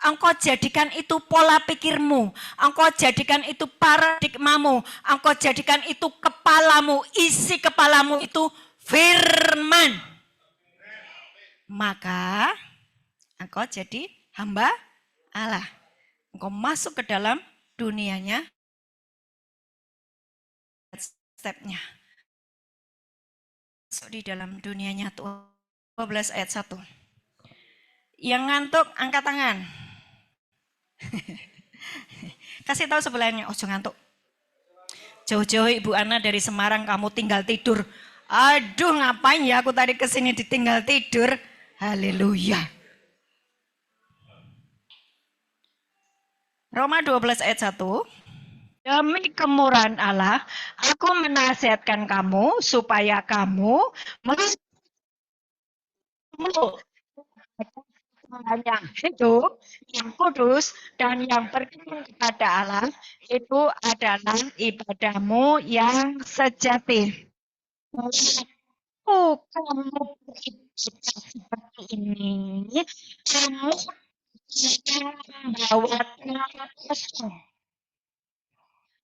[SPEAKER 3] Engkau jadikan itu pola pikirmu. Engkau jadikan itu paradigmamu. Engkau jadikan itu kepalamu. Isi kepalamu itu firman. Maka engkau jadi hamba Allah. Engkau masuk ke dalam dunianya. Stepnya. Masuk di dalam dunianya 12 ayat 1. Yang ngantuk angkat tangan. Kasih tahu sebelahnya, ojo ngantuk. Jauh-jauh Ibu Ana dari Semarang kamu tinggal tidur. Aduh ngapain ya aku tadi kesini ditinggal tidur. Haleluya. Roma 12 ayat 1. Demi kemurahan Allah, aku menasihatkan kamu supaya kamu yang hidup, yang kudus, dan yang berkenan kepada Allah, itu adalah ibadahmu yang sejati. Kamu beribadah seperti ini, kamu membawa tangan kosong.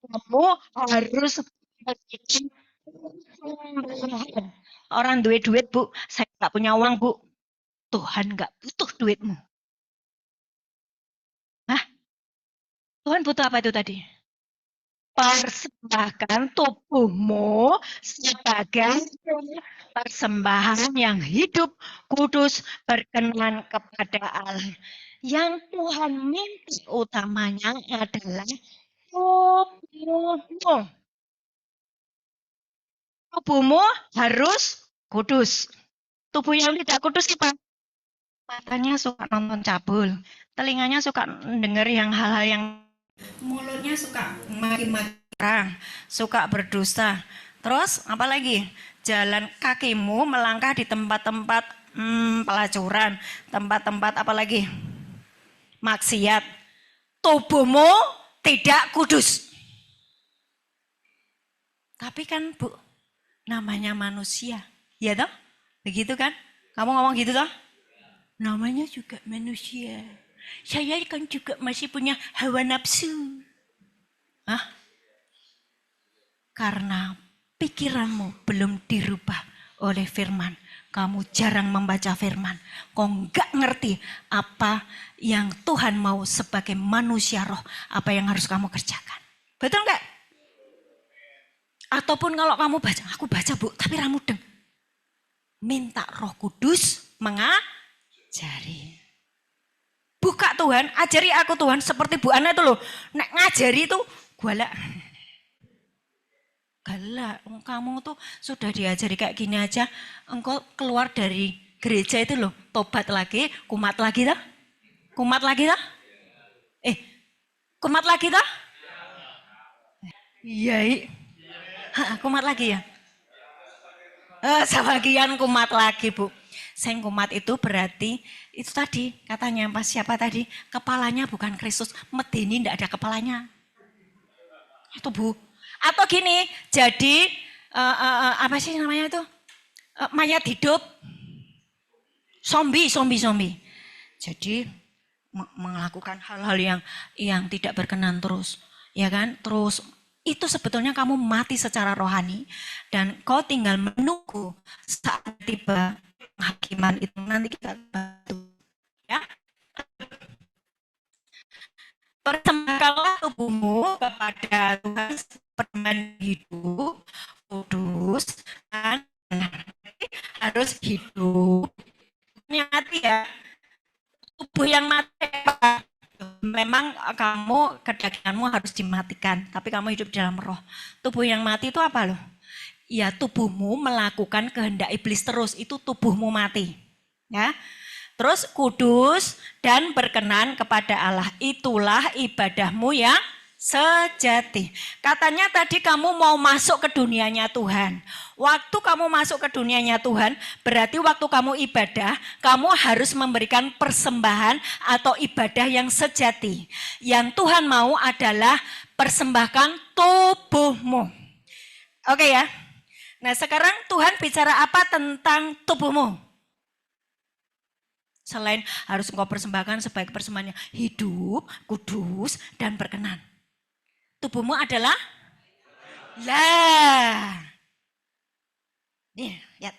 [SPEAKER 3] Kamu harus membagikan sumbangan. Orang duit, Bu. Saya nggak punya uang, Bu. Tuhan nggak butuh duitmu. Hah? Tuhan butuh apa itu tadi? Persembahkan tubuhmu sebagai persembahan yang hidup, kudus, berkenan kepada Allah. Yang Tuhan minta utamanya adalah tubuhmu. Tubuhmu harus kudus. Tubuh yang tidak kudus apa? Matanya suka nonton cabul, telinganya suka dengar yang hal-hal yang, mulutnya suka maki-maki orang, suka berdosa. Terus apa lagi? Jalan kakimu melangkah di tempat-tempat pelacuran, tempat-tempat apa lagi? Maksiat. Tubuhmu tidak kudus. Tapi kan Bu, namanya manusia, ya toh? Begitu kan? Kamu ngomong gitu toh? Namanya juga manusia. Saya kan juga masih punya hawa nafsu. Hah? Karena pikiranmu belum dirubah oleh firman. Kamu jarang membaca firman. Kau enggak ngerti apa yang Tuhan mau sebagai manusia roh. Apa yang harus kamu kerjakan. Betul enggak? Ataupun kalau kamu baca, aku baca Bu, tapi ramudeng. Minta Roh Kudus mengajari. Buka Tuhan, ajari aku Tuhan, seperti Bu Ana itu loh. Nek ngajari itu galak. Galak, kamu tuh sudah diajari kayak gini aja, engkau keluar dari gereja itu loh, tobat lagi, kumat lagi dah. Kumat lagi dah? Kumat lagi dah? Iya. Kumat lagi ya? Sebagian kumat lagi Bu. Sing kumat itu berarti itu tadi katanya pas siapa tadi kepalanya bukan Kristus, medeni ndak ada kepalanya. tubuh. Atau gini, jadi apa sih namanya itu? Mayat hidup. Zombie. Jadi melakukan hal-hal yang tidak berkenan terus, ya kan? Terus itu sebetulnya kamu mati secara rohani dan kau tinggal menunggu saat tiba penghakiman itu, nanti kita bantu, ya. Persembahkanlah tubuhmu kepada Tuhan seperti hidup, kudus, dan harus hidup. Yang mati ya, tubuh yang mati. Memang kamu, kedaginganmu harus dimatikan, tapi kamu hidup dalam roh. Tubuh yang mati itu apa loh? Ya tubuhmu melakukan kehendak iblis terus, itu tubuhmu mati. Ya. Terus kudus dan berkenan kepada Allah. Itulah ibadahmu yang sejati. Katanya tadi kamu mau masuk ke dunianya Tuhan. Waktu kamu masuk ke dunianya Tuhan, berarti waktu kamu ibadah, kamu harus memberikan persembahan atau ibadah yang sejati. Yang Tuhan mau adalah persembahkan tubuhmu. Oke ya. Nah sekarang Tuhan bicara apa tentang tubuhmu? Selain harus engkau persembahkan sebagai persembahannya hidup, kudus, dan berkenan. Tubuhmu adalah nih, lihat.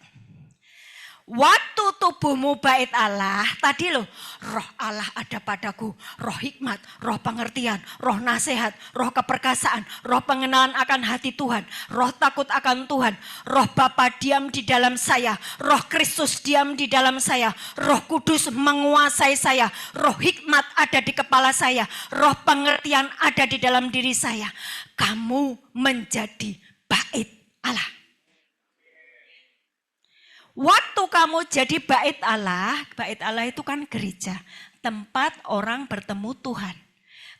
[SPEAKER 3] Waktu tubuhmu bait Allah, tadi loh, roh Allah ada padaku, roh hikmat, roh pengertian, roh nasihat, roh keperkasaan, roh pengenalan akan hati Tuhan, roh takut akan Tuhan, roh Bapa diam di dalam saya, roh Kristus diam di dalam saya, roh kudus menguasai saya, roh hikmat ada di kepala saya, roh pengertian ada di dalam diri saya. Kamu menjadi bait Allah. Waktu kamu jadi bait Allah itu kan gereja, tempat orang bertemu Tuhan.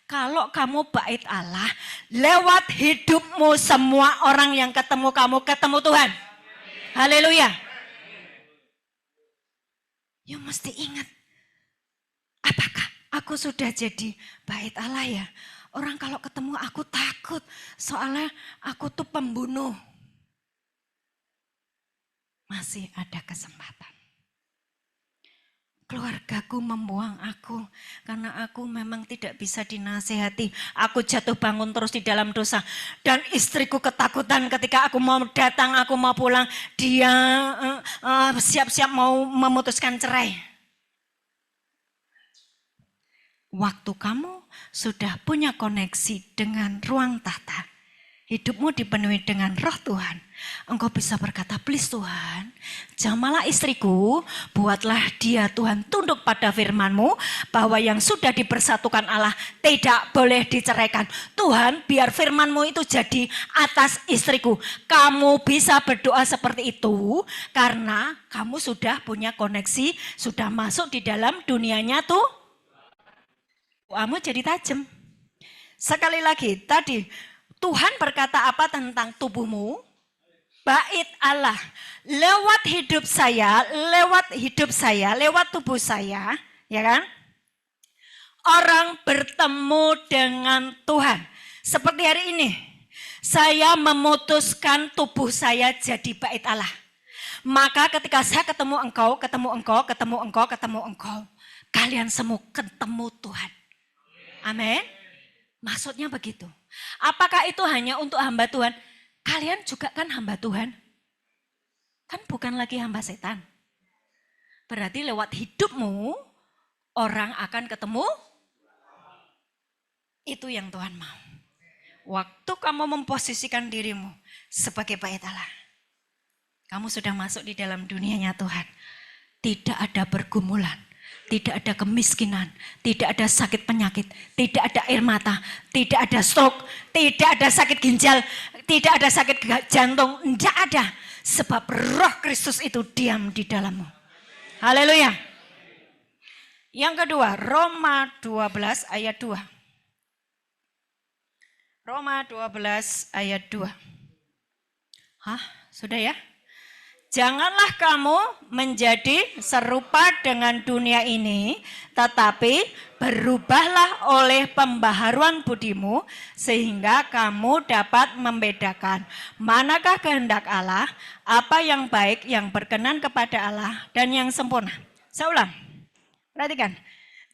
[SPEAKER 3] Kalau kamu bait Allah, lewat hidupmu semua orang yang ketemu kamu ketemu Tuhan. Haleluya. You mesti ingat, apakah aku sudah jadi bait Allah ya? Orang kalau ketemu aku takut, soalnya aku tuh pembunuh. Masih ada kesempatan. Keluargaku membuang aku karena aku memang tidak bisa dinasehati. Aku jatuh bangun terus di dalam dosa. Dan istriku ketakutan ketika aku mau datang, aku mau pulang. Dia siap-siap mau memutuskan cerai. Waktu kamu sudah punya koneksi dengan ruang tahta, hidupmu dipenuhi dengan roh Tuhan, engkau bisa berkata, please Tuhan, jamalah istriku, buatlah dia Tuhan tunduk pada firman-Mu, bahwa yang sudah dipersatukan Allah tidak boleh diceraikan. Tuhan, biar firman-Mu itu jadi atas istriku. Kamu bisa berdoa seperti itu, karena kamu sudah punya koneksi, sudah masuk di dalam dunianya tuh. Doamu jadi tajam. Sekali lagi, tadi Tuhan berkata apa tentang tubuhmu? Bait Allah. Lewat hidup saya, lewat tubuh saya, ya kan? Orang bertemu dengan Tuhan. Seperti hari ini, saya memutuskan tubuh saya jadi bait Allah. Maka ketika saya ketemu engkau, kalian semua ketemu Tuhan. Amin. Maksudnya begitu. Apakah itu hanya untuk hamba Tuhan? Kalian juga kan hamba Tuhan. Kan bukan lagi hamba setan. Berarti lewat hidupmu, orang akan ketemu. Itu yang Tuhan mau. Waktu kamu memposisikan dirimu sebagai bait Allah, kamu sudah masuk di dalam dunianya Tuhan. Tidak ada pergumulan. Tidak ada kemiskinan, tidak ada sakit penyakit, tidak ada air mata, tidak ada stroke, tidak ada sakit ginjal, tidak ada sakit jantung, tidak ada. Sebab roh Kristus itu diam di dalammu. Haleluya. Yang kedua, Roma 12 ayat 2. Roma 12 ayat 2. Hah, sudah ya? Janganlah kamu menjadi serupa dengan dunia ini, tetapi berubahlah oleh pembaharuan budimu, sehingga kamu dapat membedakan manakah kehendak Allah, apa yang baik, yang berkenan kepada Allah, dan yang sempurna. Saya ulang, perhatikan.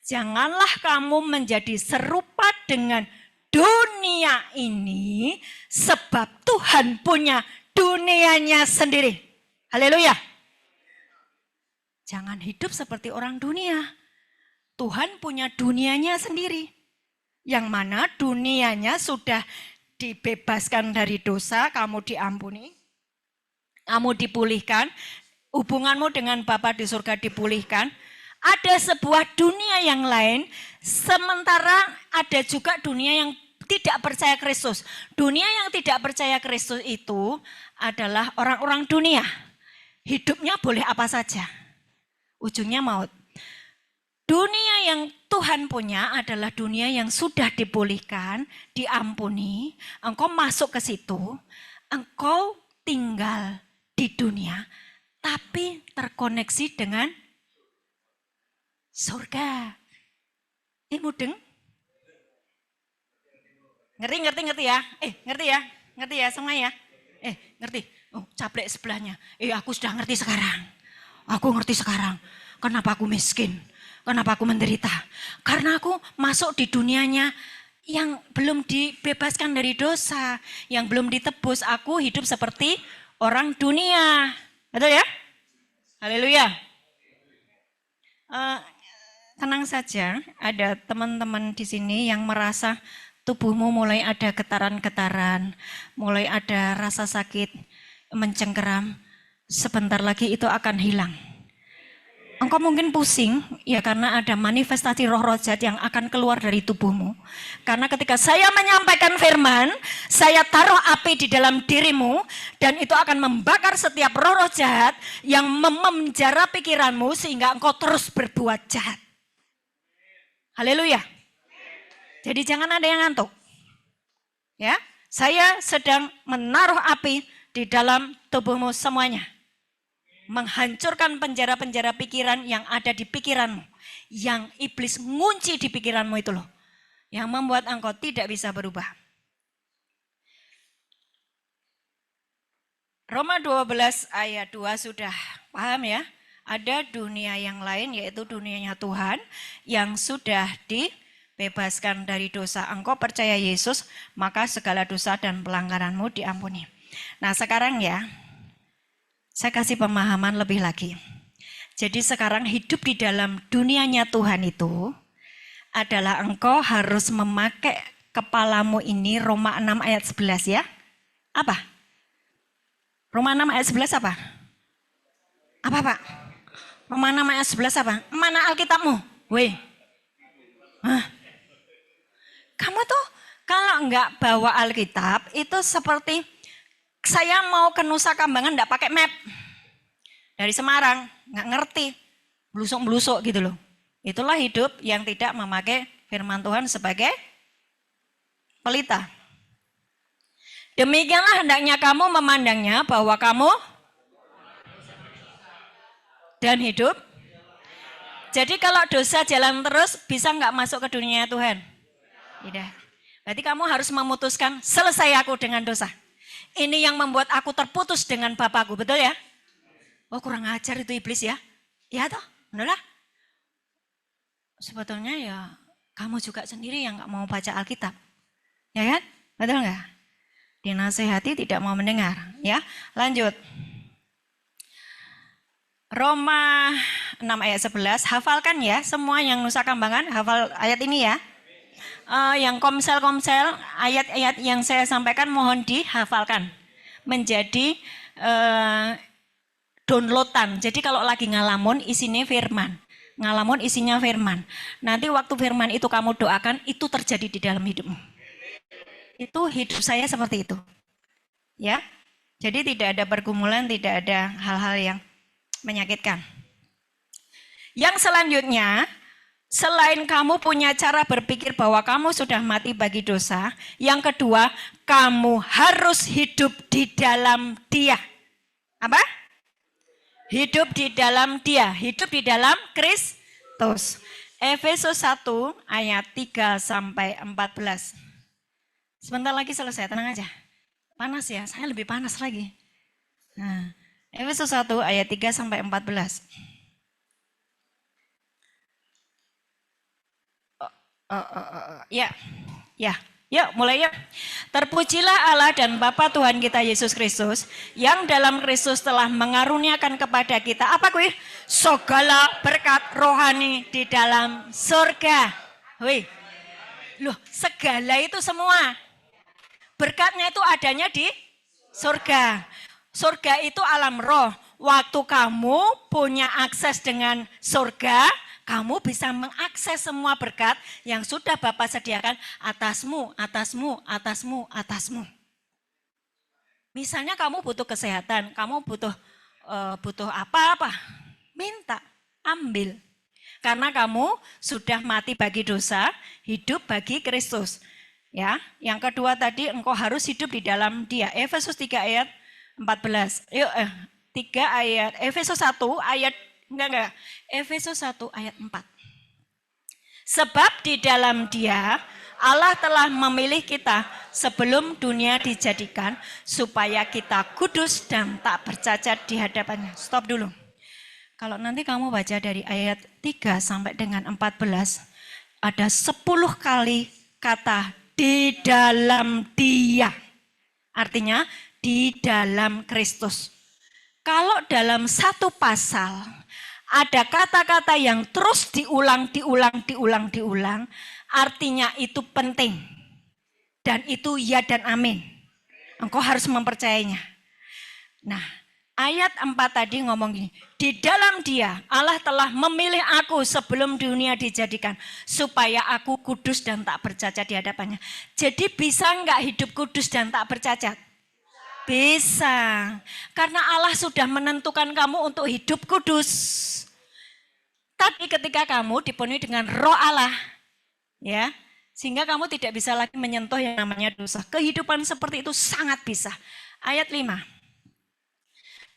[SPEAKER 3] Janganlah kamu menjadi serupa dengan dunia ini, sebab Tuhan punya dunianya sendiri. Haleluya. Jangan hidup seperti orang dunia. Tuhan punya dunianya sendiri. Yang mana dunianya sudah dibebaskan dari dosa, kamu diampuni, kamu dipulihkan, hubunganmu dengan Bapa di surga dipulihkan. Ada sebuah dunia yang lain, sementara ada juga dunia yang tidak percaya Kristus. Dunia yang tidak percaya Kristus itu adalah orang-orang dunia. Hidupnya boleh apa saja, ujungnya maut. Dunia yang Tuhan punya adalah dunia yang sudah dipulihkan, diampuni. Engkau masuk ke situ, engkau tinggal di dunia, tapi terkoneksi dengan surga. Ini mudeng? Ngerti ya? Ngerti ya semua ya? Ngerti? Oh, caplek sebelahnya. Aku sudah ngerti sekarang. Aku ngerti sekarang. Kenapa aku miskin? Kenapa aku menderita? Karena aku masuk di dunianya yang belum dibebaskan dari dosa. Yang belum ditebus. Aku hidup seperti orang dunia. Betul ya? Haleluya. Tenang saja, ada teman-teman di sini yang merasa tubuhmu mulai ada getaran-getaran, mulai ada rasa sakit, mencengkeram, sebentar lagi itu akan hilang. Engkau mungkin pusing, ya karena ada manifestasi roh-roh jahat yang akan keluar dari tubuhmu. Karena ketika saya menyampaikan firman, saya taruh api di dalam dirimu, dan itu akan membakar setiap roh-roh jahat yang memenjara pikiranmu sehingga engkau terus berbuat jahat. Haleluya. Jadi jangan ada yang ngantuk. Ya, saya sedang menaruh api di dalam tubuhmu semuanya. Menghancurkan penjara-penjara pikiran yang ada di pikiranmu. Yang iblis ngunci di pikiranmu itu loh. Yang membuat engkau tidak bisa berubah. Roma 12 ayat 2 sudah paham ya. Ada dunia yang lain yaitu dunianya Tuhan yang sudah dibebaskan dari dosa. Engkau percaya Yesus, maka segala dosa dan pelanggaranmu diampuni. Nah sekarang ya, saya kasih pemahaman lebih lagi. Jadi sekarang hidup di dalam dunianya Tuhan itu adalah engkau harus memakai kepalamu ini, Roma 6 ayat 11 ya. Apa? Roma 6 ayat 11 apa? Apa Pak? Roma 6 ayat 11 apa? Mana Alkitabmu? Weh. Kamu tuh kalau enggak bawa Alkitab itu seperti saya mau ke Nusa Kambangan enggak pakai map. Dari Semarang, enggak ngerti. Belusuk-belusuk gitu loh. Itulah hidup yang tidak memakai firman Tuhan sebagai pelita. Demikianlah hendaknya kamu memandangnya bahwa kamu dan hidup. Jadi kalau dosa jalan terus bisa enggak masuk ke dunia Tuhan? Tidak. Berarti kamu harus memutuskan selesai aku dengan dosa. Ini yang membuat aku terputus dengan Bapakku, betul ya? Oh kurang ajar itu iblis ya? Ya toh, benar lah. Sebetulnya ya kamu juga sendiri yang gak mau baca Alkitab. Ya kan? Betul gak? Dinasehati tidak mau mendengar. Ya, lanjut. Roma 6 ayat 11, hafalkan ya semua yang Nusa Kambangan, hafal ayat ini ya. Yang komsel-komsel, ayat-ayat yang saya sampaikan mohon dihafalkan. Menjadi downloadan. Jadi kalau lagi ngalamun isinya firman. Ngalamun isinya firman. Nanti waktu firman itu kamu doakan, itu terjadi di dalam hidupmu. Itu hidup saya seperti itu. Ya. Jadi tidak ada pergumulan, tidak ada hal-hal yang menyakitkan. Yang selanjutnya, selain kamu punya cara berpikir bahwa kamu sudah mati bagi dosa, yang kedua, kamu harus hidup di dalam Dia. Apa? Hidup di dalam Dia, hidup di dalam Kristus. Efesus 1 ayat 3 sampai 14. Sebentar lagi selesai, tenang aja. Panas ya, saya lebih panas lagi. Nah, Efesus 1 ayat 3 sampai 14. Ya, mulai ya. Terpujilah Allah dan Bapa Tuhan kita Yesus Kristus, yang dalam Kristus telah mengaruniakan kepada kita, apa kuih? Segala berkat rohani di dalam surga. Wih, loh, segala itu semua. Berkatnya itu adanya di surga. Surga itu alam roh. Waktu kamu punya akses dengan surga, kamu bisa mengakses semua berkat yang sudah Bapa sediakan atasmu, atasmu, atasmu, atasmu. Misalnya kamu butuh kesehatan, kamu butuh apa-apa, minta, ambil. Karena kamu sudah mati bagi dosa, hidup bagi Kristus. Ya, yang kedua tadi engkau harus hidup di dalam Dia. Efesus 3 ayat 14. Yuk, 3 ayat Efesus 1 ayat Enggak. Efesus 1 ayat 4. Sebab di dalam Dia Allah telah memilih kita sebelum dunia dijadikan supaya kita kudus dan tak bercacat di hadapannya. Stop dulu. Kalau nanti kamu baca dari ayat 3 sampai dengan 14, ada 10 kali kata di dalam Dia. Artinya di dalam Kristus. Kalau dalam satu pasal ada kata-kata yang terus diulang, artinya itu penting. Dan itu ya dan amin. Engkau harus mempercayainya. Nah, ayat 4 tadi ngomong gini, di dalam Dia Allah telah memilih aku sebelum dunia dijadikan, supaya aku kudus dan tak bercacat di hadapannya. Jadi bisa enggak hidup kudus dan tak bercacat? Bisa, karena Allah sudah menentukan kamu untuk hidup kudus. Tapi ketika kamu dipenuhi dengan roh Allah, ya, sehingga kamu tidak bisa lagi menyentuh yang namanya dosa. Kehidupan seperti itu sangat bisa. Ayat 5.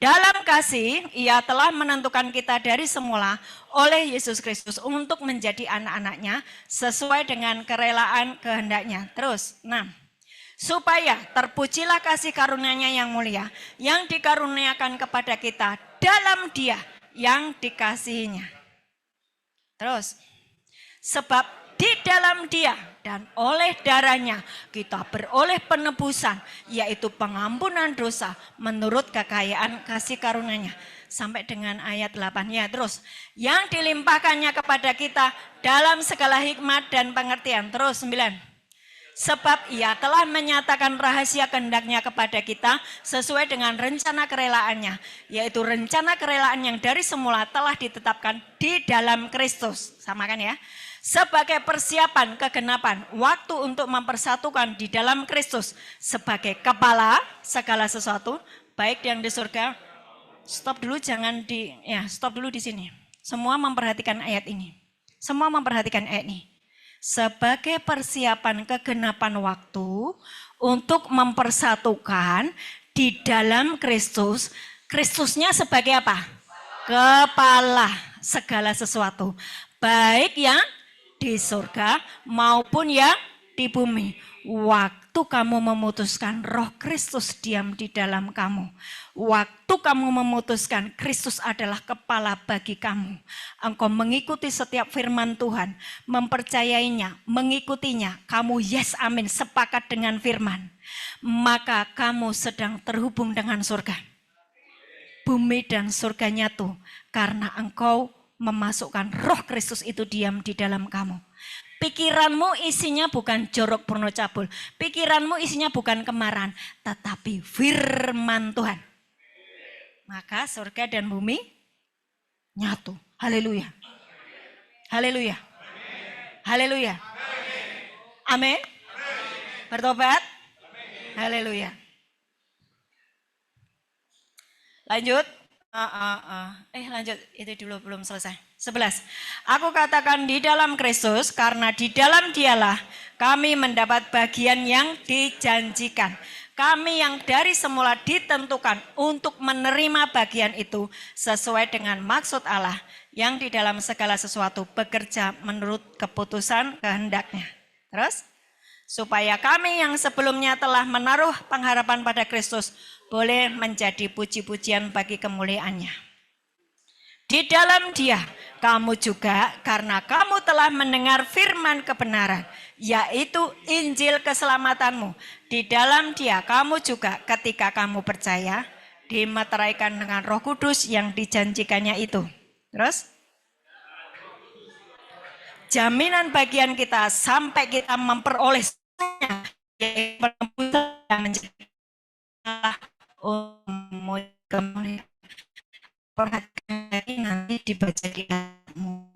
[SPEAKER 3] Dalam kasih, Ia telah menentukan kita dari semula oleh Yesus Kristus untuk menjadi anak-anaknya sesuai dengan kerelaan kehendaknya. Terus, 6. Supaya terpujilah kasih karunia-Nya yang mulia, yang dikaruniakan kepada kita dalam Dia yang dikasihinya. Terus, sebab di dalam Dia dan oleh darah-Nya kita beroleh penebusan, yaitu pengampunan dosa menurut kekayaan kasih karunia-Nya. Sampai dengan ayat 8 ya. Terus, yang dilimpahkannya kepada kita dalam segala hikmat dan pengertian. Terus 9. Sebab Ia telah menyatakan rahasia kehendak-Nya kepada kita sesuai dengan rencana kerelaannya, yaitu rencana kerelaan yang dari semula telah ditetapkan di dalam Kristus. Sama kan ya? Sebagai persiapan kegenapan waktu untuk mempersatukan di dalam Kristus sebagai kepala segala sesuatu, baik yang di surga. Stop dulu, stop dulu di sini. Semua memperhatikan ayat ini. Semua memperhatikan ayat ini. Sebagai persiapan kegenapan waktu untuk mempersatukan di dalam Kristus. Kristusnya sebagai apa? Kepala segala sesuatu. Baik yang di surga maupun yang di bumi. Waktu kamu memutuskan Roh Kristus diam di dalam kamu. Waktu kamu memutuskan Kristus adalah kepala bagi kamu. Engkau mengikuti setiap firman Tuhan, mempercayainya, mengikutinya. Kamu yes amin, sepakat dengan firman. Maka kamu sedang terhubung dengan surga. Bumi dan surga nyatu karena engkau memasukkan Roh Kristus itu diam di dalam kamu. Pikiranmu isinya bukan jorok porno cabul. Pikiranmu isinya bukan kemarahan, tetapi firman Tuhan. Maka surga dan bumi nyatu. Haleluya. Haleluya. Haleluya. Amin. Bertobat. Haleluya. Lanjut. Lanjut, itu dulu belum selesai. 11. Aku katakan di dalam Kristus, karena di dalam Dialah kami mendapat bagian yang dijanjikan. kami yang dari semula ditentukan untuk menerima bagian itu sesuai dengan maksud Allah yang di dalam segala sesuatu bekerja menurut keputusan kehendaknya. Terus, supaya kami yang sebelumnya telah menaruh pengharapan pada Kristus boleh menjadi puji-pujian bagi kemuliaannya. Di dalam Dia, kamu juga karena kamu telah mendengar firman kebenaran, yaitu Injil keselamatanmu. Di dalam Dia, kamu juga ketika kamu percaya, dimeteraikan dengan Roh Kudus yang dijanjikannya itu. Terus, jaminan bagian kita sampai kita memperoleh yaitu penebusan yang menjadi Allah kemuliaan. Perhatikan nanti dibaca di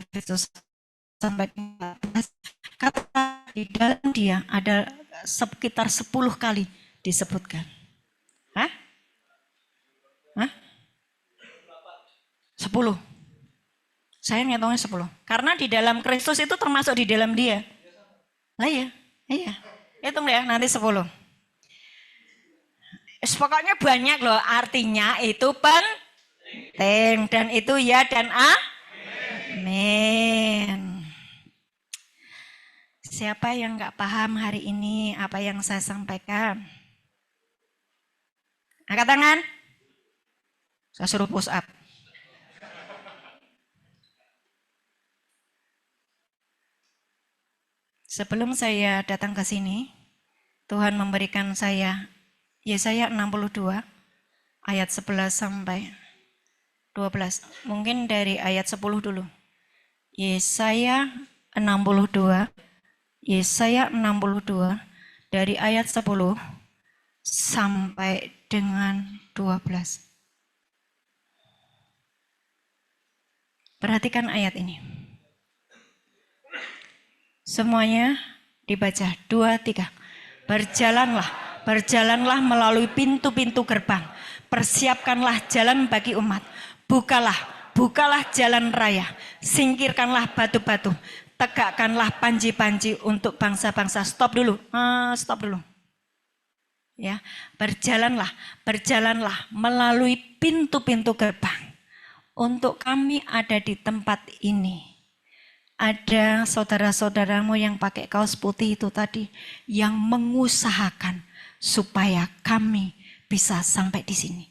[SPEAKER 3] Kristus sampai 14 kata di dalam Dia ada sekitar 10 kali disebutkan. Hah? 10. Saya ngitungnya 10. Karena di dalam Kristus itu termasuk di dalam Dia. Lah iya. Hitung ya nanti 10. Pokoknya banyak loh, artinya itu penting dan itu ya dan amin. Siapa yang nggak paham hari ini apa yang saya sampaikan? Angkat tangan. Saya suruh push up. Sebelum saya datang ke sini, Tuhan memberikan saya Yesaya 62 ayat 11 sampai 12. Mungkin dari ayat 10 dulu. Yesaya 62 dari ayat 10 sampai dengan 12. Perhatikan ayat ini. Semuanya dibaca 2, 3. Berjalanlah melalui pintu-pintu gerbang. Persiapkanlah jalan bagi umat. Bukalah jalan raya. Singkirkanlah batu-batu. Tegakkanlah panji-panji untuk bangsa-bangsa. Stop dulu. Ya, berjalanlah melalui pintu-pintu gerbang. Untuk kami ada di tempat ini. Ada saudara-saudaramu yang pakai kaos putih itu tadi yang mengusahakan supaya kami bisa sampai di sini.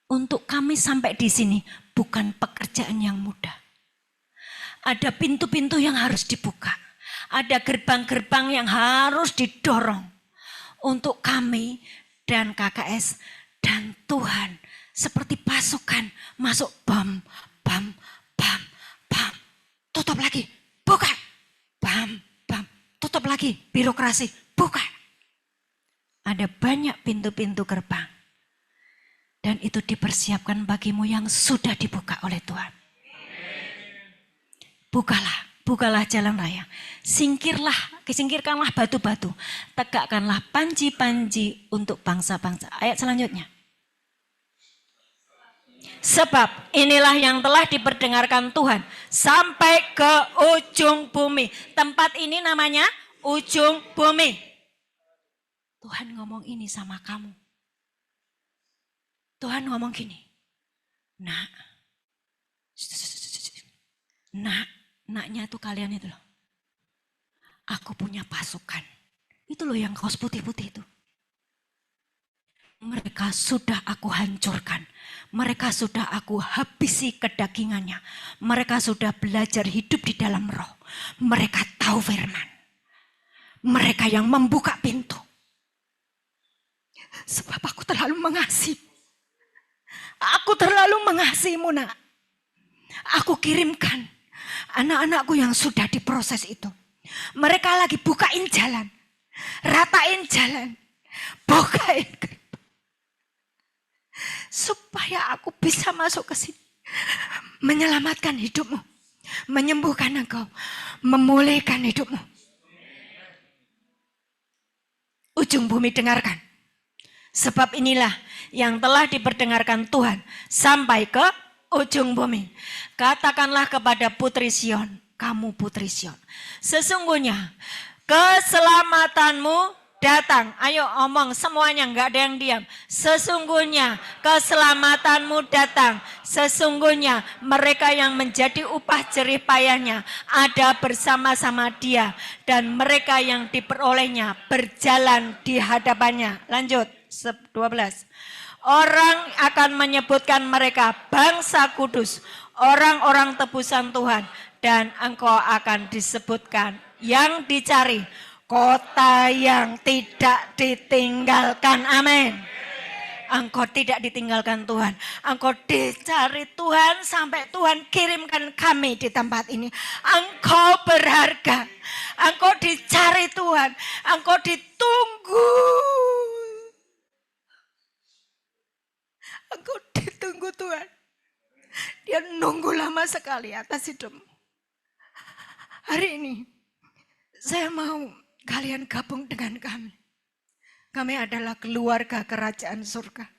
[SPEAKER 3] Untuk kami sampai di sini bukan pekerjaan yang mudah. Ada pintu-pintu yang harus dibuka. Ada gerbang-gerbang yang harus didorong. Untuk kami dan KKS dan Tuhan seperti pasukan masuk bam. Tutup lagi, buka. Bam. Tutup lagi, birokrasi, buka. Ada banyak pintu-pintu gerbang. Dan itu dipersiapkan bagimu yang sudah dibuka oleh Tuhan. Bukalah jalan raya. Singkirkanlah batu-batu. Tegakkanlah panji-panji untuk bangsa-bangsa. Ayat selanjutnya. Sebab inilah yang telah diperdengarkan Tuhan sampai ke ujung bumi. Tempat ini namanya ujung bumi. Tuhan ngomong ini sama kamu. Tuhan ngomong gini. Naknya tuh kalian itu loh. Aku punya pasukan. Itu loh yang kaos putih-putih itu. Mereka sudah aku hancurkan. Mereka sudah aku habisi kedagingannya. Mereka sudah belajar hidup di dalam roh. Mereka tahu firman. Mereka yang membuka pintu. Sebab aku terlalu mengasihi. Aku terlalu mengasihimu, nak. Aku kirimkan anak-anakku yang sudah diproses itu. Mereka lagi bukain jalan. Ratain jalan. Bukain gerbang. Supaya aku bisa masuk ke sini. Menyelamatkan hidupmu. Menyembuhkan engkau. Memulihkan hidupmu. Ujung bumi dengarkan. Sebab inilah yang telah diperdengarkan Tuhan sampai ke ujung bumi. Katakanlah kepada putri Sion. Kamu putri Sion. Sesungguhnya keselamatanmu datang. Ayo omong semuanya, nggak ada yang diam. Sesungguhnya keselamatanmu datang. Sesungguhnya mereka yang menjadi upah jerih payahnya ada bersama-sama dia. Dan mereka yang diperolehnya berjalan di hadapannya. Lanjut, 12. Orang akan menyebutkan mereka bangsa kudus, orang-orang tebusan Tuhan. Dan engkau akan disebutkan yang dicari, kota yang tidak ditinggalkan. Amin. Engkau tidak ditinggalkan Tuhan. Engkau dicari Tuhan sampai Tuhan kirimkan kami di tempat ini. Engkau berharga. Engkau dicari Tuhan. Engkau ditunggu. Engkau ditunggu Tuhan. Dia nunggu lama sekali atas hidupmu. Hari ini saya mau kalian gabung dengan kami. Kami adalah keluarga kerajaan surga.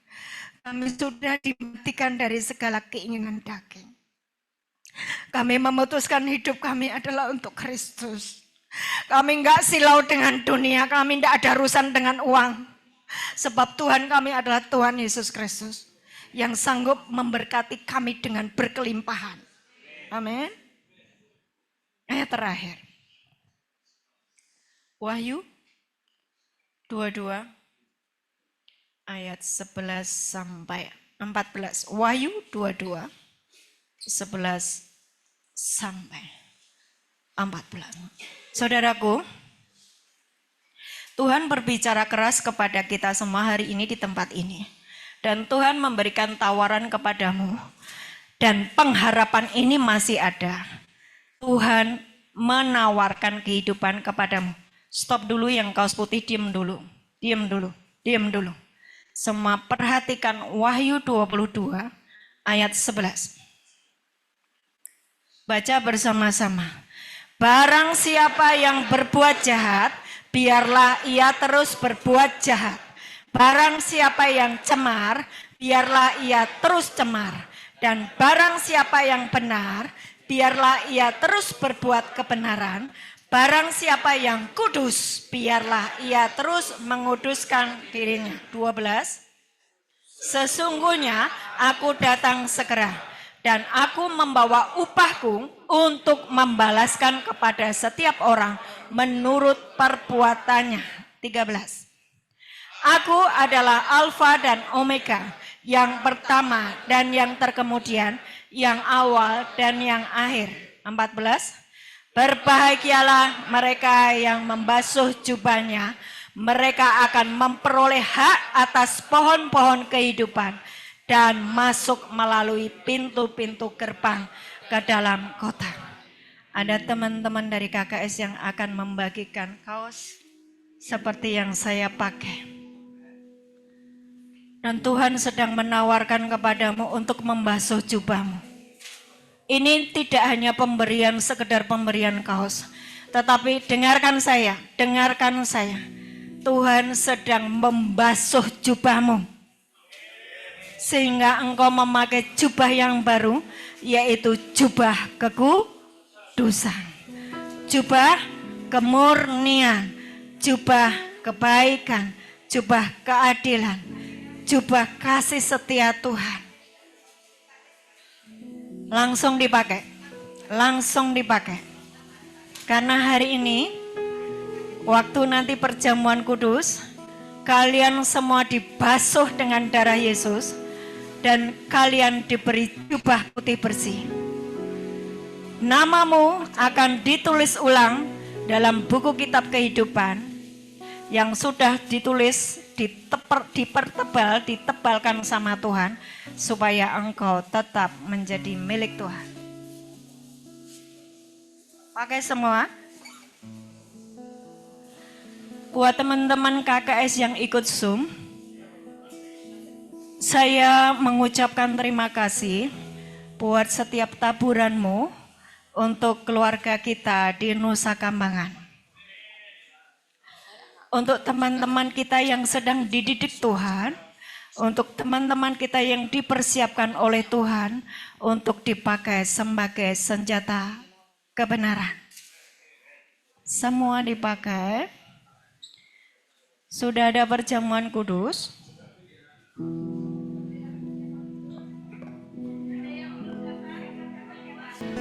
[SPEAKER 3] Kami sudah dimatikan dari segala keinginan daging. Kami memutuskan hidup kami adalah untuk Kristus. Kami enggak silau dengan dunia, kami enggak ada urusan dengan uang. Sebab Tuhan kami adalah Tuhan Yesus Kristus yang sanggup memberkati kami dengan berkelimpahan. Amin. Ayat terakhir. Wahyu 22 ayat 11 sampai 14. Wahyu 22 11 sampai 14. Saudaraku, Tuhan berbicara keras kepada kita semua hari ini di tempat ini. Dan Tuhan memberikan tawaran kepadamu. Dan pengharapan ini masih ada. Tuhan menawarkan kehidupan kepadamu. Stop dulu yang kaos putih, diam dulu. Diam dulu, diam dulu. Semua perhatikan Wahyu 22 ayat 11. Baca bersama-sama. Barang siapa yang berbuat jahat, biarlah ia terus berbuat jahat. Barang siapa yang cemar, biarlah ia terus cemar. Dan barang siapa yang benar, biarlah ia terus berbuat kebenaran. Barang siapa yang kudus, biarlah ia terus menguduskan dirinya. 12. Sesungguhnya aku datang segera, dan aku membawa upahku untuk membalaskan kepada setiap orang menurut perbuatannya. 13. Aku adalah Alfa dan Omega, yang pertama dan yang terkemudian, yang awal dan yang akhir. 14. Berbahagialah mereka yang membasuh jubahnya, mereka akan memperoleh hak atas pohon-pohon kehidupan dan masuk melalui pintu-pintu gerbang ke dalam kota. Ada teman-teman dari KKS yang akan membagikan kaos seperti yang saya pakai. Dan Tuhan sedang menawarkan kepadamu untuk membasuh jubahmu. Ini tidak hanya pemberian, sekedar pemberian kaos. Tetapi dengarkan saya, dengarkan saya. Tuhan sedang membasuh jubahmu. Sehingga engkau memakai jubah yang baru, yaitu jubah kekudusan. Jubah kemurnian, jubah kebaikan, jubah keadilan, jubah kasih setia Tuhan. Langsung dipakai, langsung dipakai. Karena hari ini, waktu nanti perjamuan kudus, kalian semua dibasuh dengan darah Yesus, dan kalian diberi jubah putih bersih. Namamu akan ditulis ulang dalam buku kitab kehidupan yang sudah ditulis, ditebalkan sama Tuhan, supaya engkau tetap menjadi milik Tuhan. Pakai semua. Buat teman-teman KKS yang ikut Zoom, saya mengucapkan terima kasih buat setiap taburanmu untuk keluarga kita di Nusa Kambangan. Untuk teman-teman kita yang sedang dididik Tuhan, untuk teman-teman kita yang dipersiapkan oleh Tuhan untuk dipakai sebagai senjata kebenaran. Semua dipakai. Sudah ada perjamuan kudus?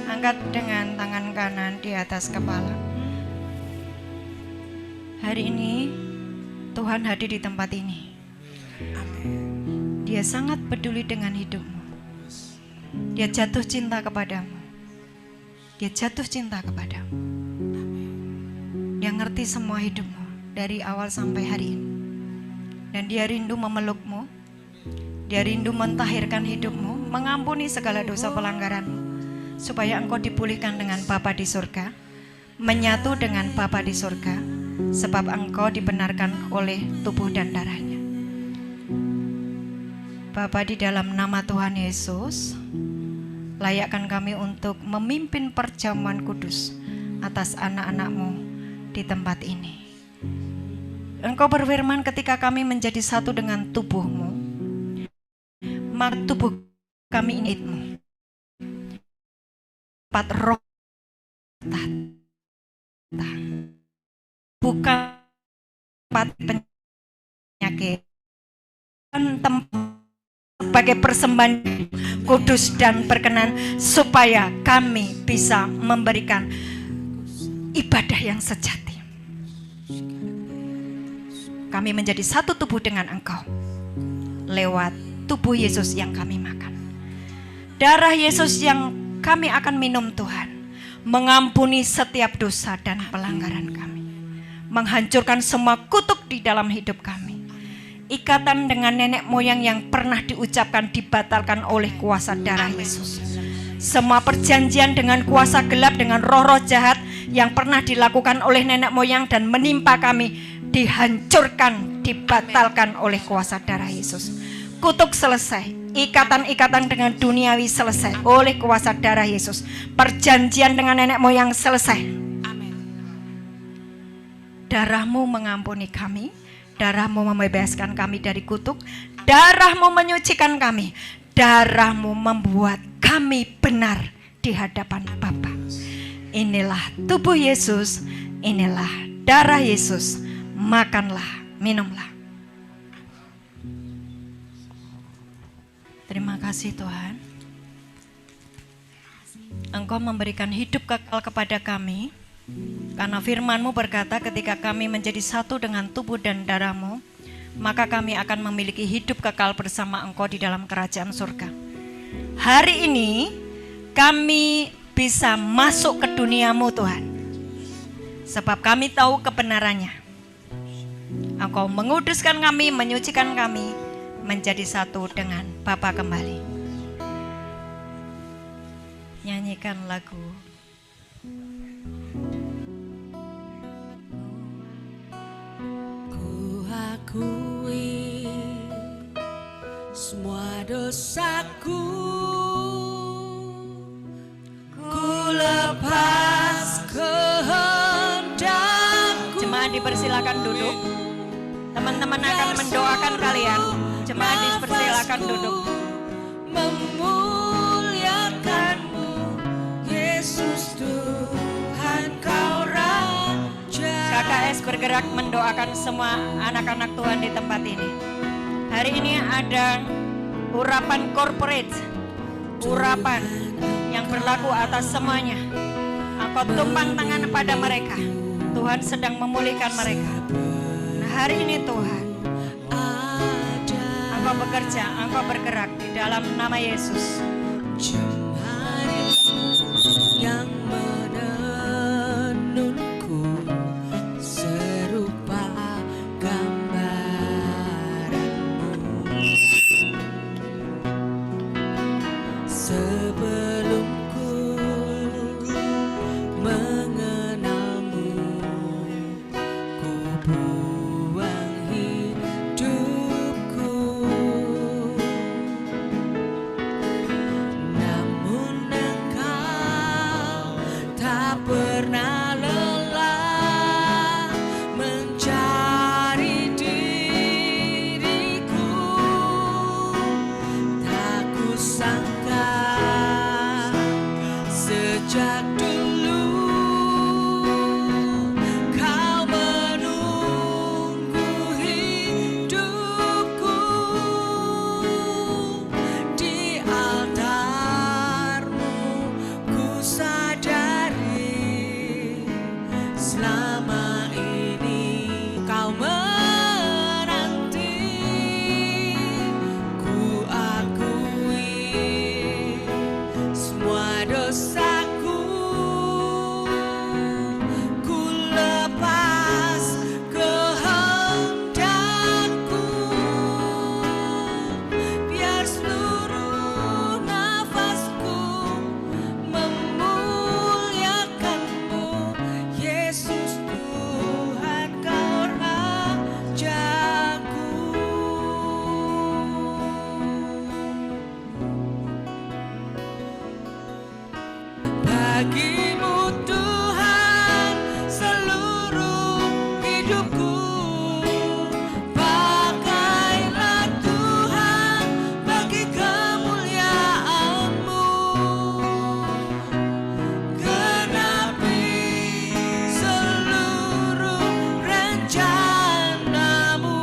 [SPEAKER 1] Angkat dengan tangan kanan di atas kepala. Hari ini Tuhan hadir di tempat ini. Dia sangat peduli dengan hidupmu. Dia jatuh cinta kepadamu. Dia jatuh cinta kepadamu. Dia ngerti semua hidupmu dari awal sampai hari ini. Dan dia rindu memelukmu. Dia rindu mentahirkan hidupmu, mengampuni segala dosa pelanggaranmu, supaya engkau dipulihkan dengan Bapa di surga, menyatu dengan Bapa di surga, sebab engkau dibenarkan oleh tubuh dan darahnya. Bapa, di dalam nama Tuhan Yesus, layakkan kami untuk memimpin perjamuan kudus atas anak-anak-Mu di tempat ini. Engkau berfirman, ketika kami menjadi satu dengan tubuh-Mu, maka tubuh kami ini itu tempat roh tahta, bukan tempat penyakit, tempat sebagai persembahan kudus dan berkenan, supaya kami bisa memberikan ibadah yang sejati. Kami menjadi satu tubuh dengan Engkau lewat tubuh Yesus yang kami makan, darah Yesus yang kami akan minum. Tuhan, mengampuni setiap dosa dan pelanggaran kami, menghancurkan semua kutuk di dalam hidup kami. Ikatan dengan nenek moyang yang pernah diucapkan dibatalkan oleh kuasa darah Yesus. Semua perjanjian dengan kuasa gelap, dengan roh-roh jahat yang pernah dilakukan oleh nenek moyang dan menimpa kami, dihancurkan, dibatalkan oleh kuasa darah Yesus. Kutuk selesai, ikatan-ikatan dengan duniawi selesai oleh kuasa darah Yesus. Perjanjian dengan nenek moyang selesai. Darah-Mu mengampuni kami, darah-Mu membebaskan kami dari kutuk, darah-Mu menyucikan kami, darah-Mu membuat kami benar di hadapan Bapa. Inilah tubuh Yesus, inilah darah Yesus. Makanlah, minumlah. Terima kasih Tuhan. Engkau memberikan hidup kekal kepada kami, karena firman-Mu berkata, ketika kami menjadi satu dengan tubuh dan darah-Mu, maka kami akan memiliki hidup kekal bersama Engkau di dalam kerajaan surga. Hari ini kami bisa masuk ke dunia-Mu Tuhan, sebab kami tahu kebenarannya. Engkau menguduskan kami, menyucikan kami, menjadi satu dengan Bapa kembali. Nyanyikan lagu.
[SPEAKER 4] Ku akui semua dosaku, ku lepas kehendakku.
[SPEAKER 3] Jemaat dipersilakan duduk. Teman-teman akan mendoakan kalian. Jemaat dipersilakan duduk.
[SPEAKER 4] Memuliakan-Mu, Yesus Tuhan, Kau Raja.
[SPEAKER 3] KKS bergerak mendoakan semua anak-anak Tuhan di tempat ini. Hari ini ada urapan corporate, urapan yang berlaku atas semuanya. Engkau tumpang tangan pada mereka. Tuhan sedang memulihkan mereka. Nah, hari ini Tuhan, Engkau bekerja, Engkau bergerak di dalam nama Yesus.
[SPEAKER 4] Jemaat yang menenunku serupa gambaran-Mu. Sebelum ku mengenal-Mu, ku buang hidupku. Namun Engkau tak pernah lelah mencari diriku. Tak kusangka sejak dulu Kau menunggu bagimu Tuhan seluruh hidupku. Pakailah Tuhan bagi kemuliaan-Mu. Genapi seluruh rencana-Mu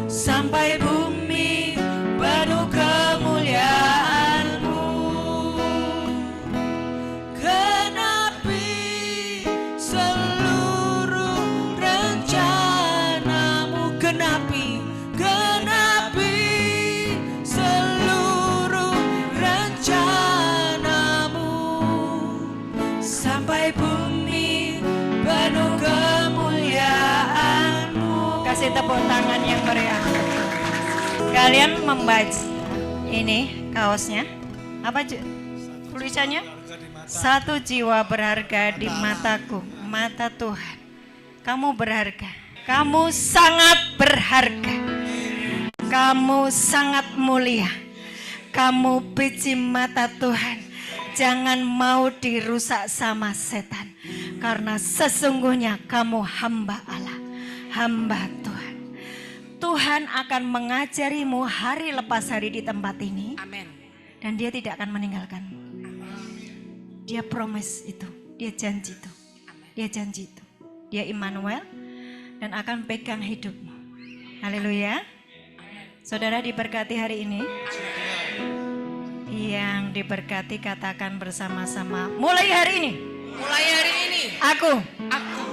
[SPEAKER 4] sampai bumi penuh kemuliaan-Mu. Genapi seluruh rencana-Mu. Genapi seluruh rencana-Mu sampai bumi penuh kemuliaan-Mu.
[SPEAKER 3] Kasih tepuk tangan yang meriah. Kalian membaca ini kaosnya. Apa tulisannya? Satu jiwa berharga di mataku, mata Tuhan. Kamu berharga. Kamu sangat berharga. Kamu sangat mulia. Kamu biji mata Tuhan. Jangan mau dirusak sama setan. Karena sesungguhnya kamu hamba Allah. Hamba Tuhan. Tuhan akan mengajarimu hari lepas hari di tempat ini.
[SPEAKER 4] Amin.
[SPEAKER 3] Dan dia tidak akan meninggalkanmu. Dia promise itu. Dia janji itu. Dia janji itu. Dia Immanuel. Dan akan pegang hidupmu. Haleluya. Saudara diberkati hari ini. Yang diberkati katakan bersama-sama. Mulai hari ini.
[SPEAKER 4] Mulai hari ini
[SPEAKER 3] Aku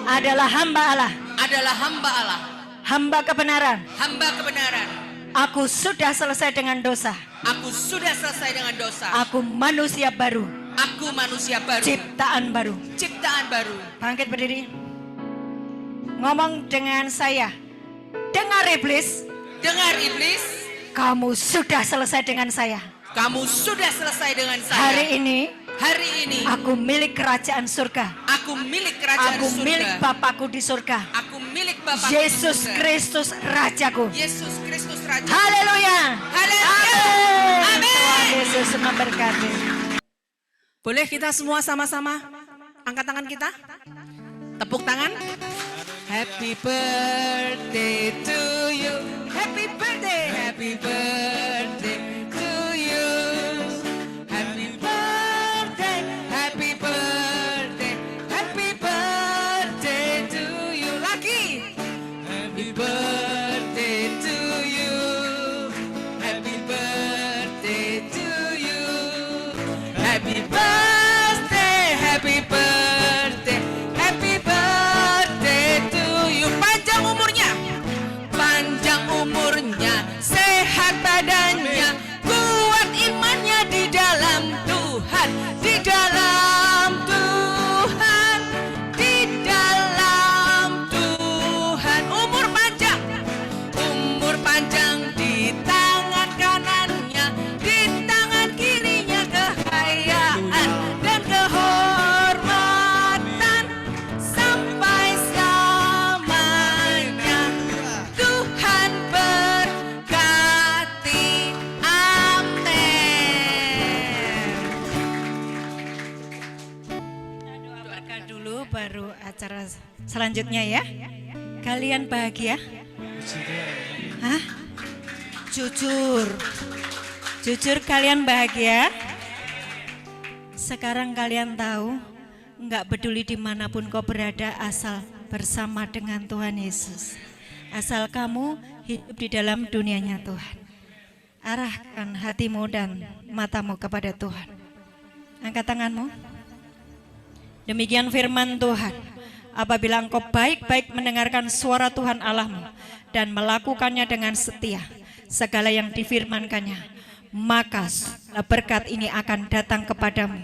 [SPEAKER 3] adalah hamba Allah.
[SPEAKER 4] adalah hamba Allah,
[SPEAKER 3] Hamba kebenaran.
[SPEAKER 4] hamba kebenaran.
[SPEAKER 3] Aku sudah selesai dengan dosa.
[SPEAKER 4] Aku sudah selesai dengan dosa.
[SPEAKER 3] Aku manusia baru.
[SPEAKER 4] Aku manusia baru,
[SPEAKER 3] Ciptaan baru.
[SPEAKER 4] ciptaan baru.
[SPEAKER 3] Bangkit berdiri. Ngomong dengan saya. Dengar iblis.
[SPEAKER 4] Dengar iblis,
[SPEAKER 3] Kamu sudah selesai dengan saya.
[SPEAKER 4] kamu sudah selesai dengan saya.
[SPEAKER 3] Hari ini
[SPEAKER 4] Hari ini
[SPEAKER 3] aku milik kerajaan surga.
[SPEAKER 4] aku milik kerajaan
[SPEAKER 3] Aku
[SPEAKER 4] surga.
[SPEAKER 3] milik Bapakku di surga.
[SPEAKER 4] Aku milik Bapakku
[SPEAKER 3] Yesus
[SPEAKER 4] di surga.
[SPEAKER 3] Kristus Rajaku.
[SPEAKER 4] Yesus Kristus Raja.
[SPEAKER 3] Haleluya.
[SPEAKER 4] Haleluya.
[SPEAKER 3] Amin. Tuhan Yesus memberkati.
[SPEAKER 4] Boleh kita semua sama-sama angkat tangan kita? Tepuk tangan. Happy birthday to you. Happy birthday. Happy birthday to you. Happy birthday. Happy birthday. Happy birthday to you. Lagi. Happy birthday to you. Happy birthday to you. Happy birthday, happy birthday, happy birthday to you. Panjang umurnya, sehat badannya, kuat imannya di dalam Tuhan, di dalam Tuhan, di dalam Tuhan. Umur panjang di tangan kanannya, di tangan kirinya kekayaan dan kehormatan sampai selamanya. Tuhan berkati. Amin.
[SPEAKER 3] Doa berkat dulu baru acara selanjutnya ya. Kalian bahagia? Hah? Jujur kalian bahagia? Sekarang kalian tahu, nggak peduli dimanapun kau berada asal bersama dengan Tuhan Yesus. Asal kamu hidup di dalam dunianya Tuhan. Arahkan hatimu dan matamu kepada Tuhan. Angkat tanganmu. Demikian firman Tuhan. Apabila engkau baik-baik mendengarkan suara Tuhan Allahmu dan melakukannya dengan setia, segala yang difirmankannya, maka berkat ini akan datang kepadamu.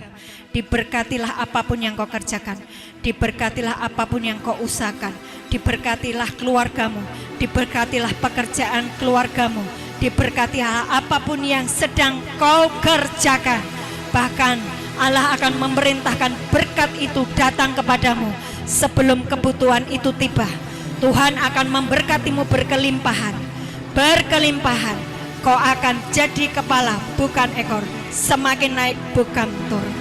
[SPEAKER 3] Diberkatilah apapun yang kau kerjakan, diberkatilah apapun yang kau usahakan, diberkatilah keluargamu, diberkatilah pekerjaan keluargamu, diberkatilah apapun yang sedang kau kerjakan. Bahkan Allah akan memerintahkan berkat itu datang kepadamu sebelum kebutuhan itu tiba. Tuhan akan memberkatimu berkelimpahan. Berkelimpahan. Kau akan jadi kepala bukan ekor, semakin naik bukan turun.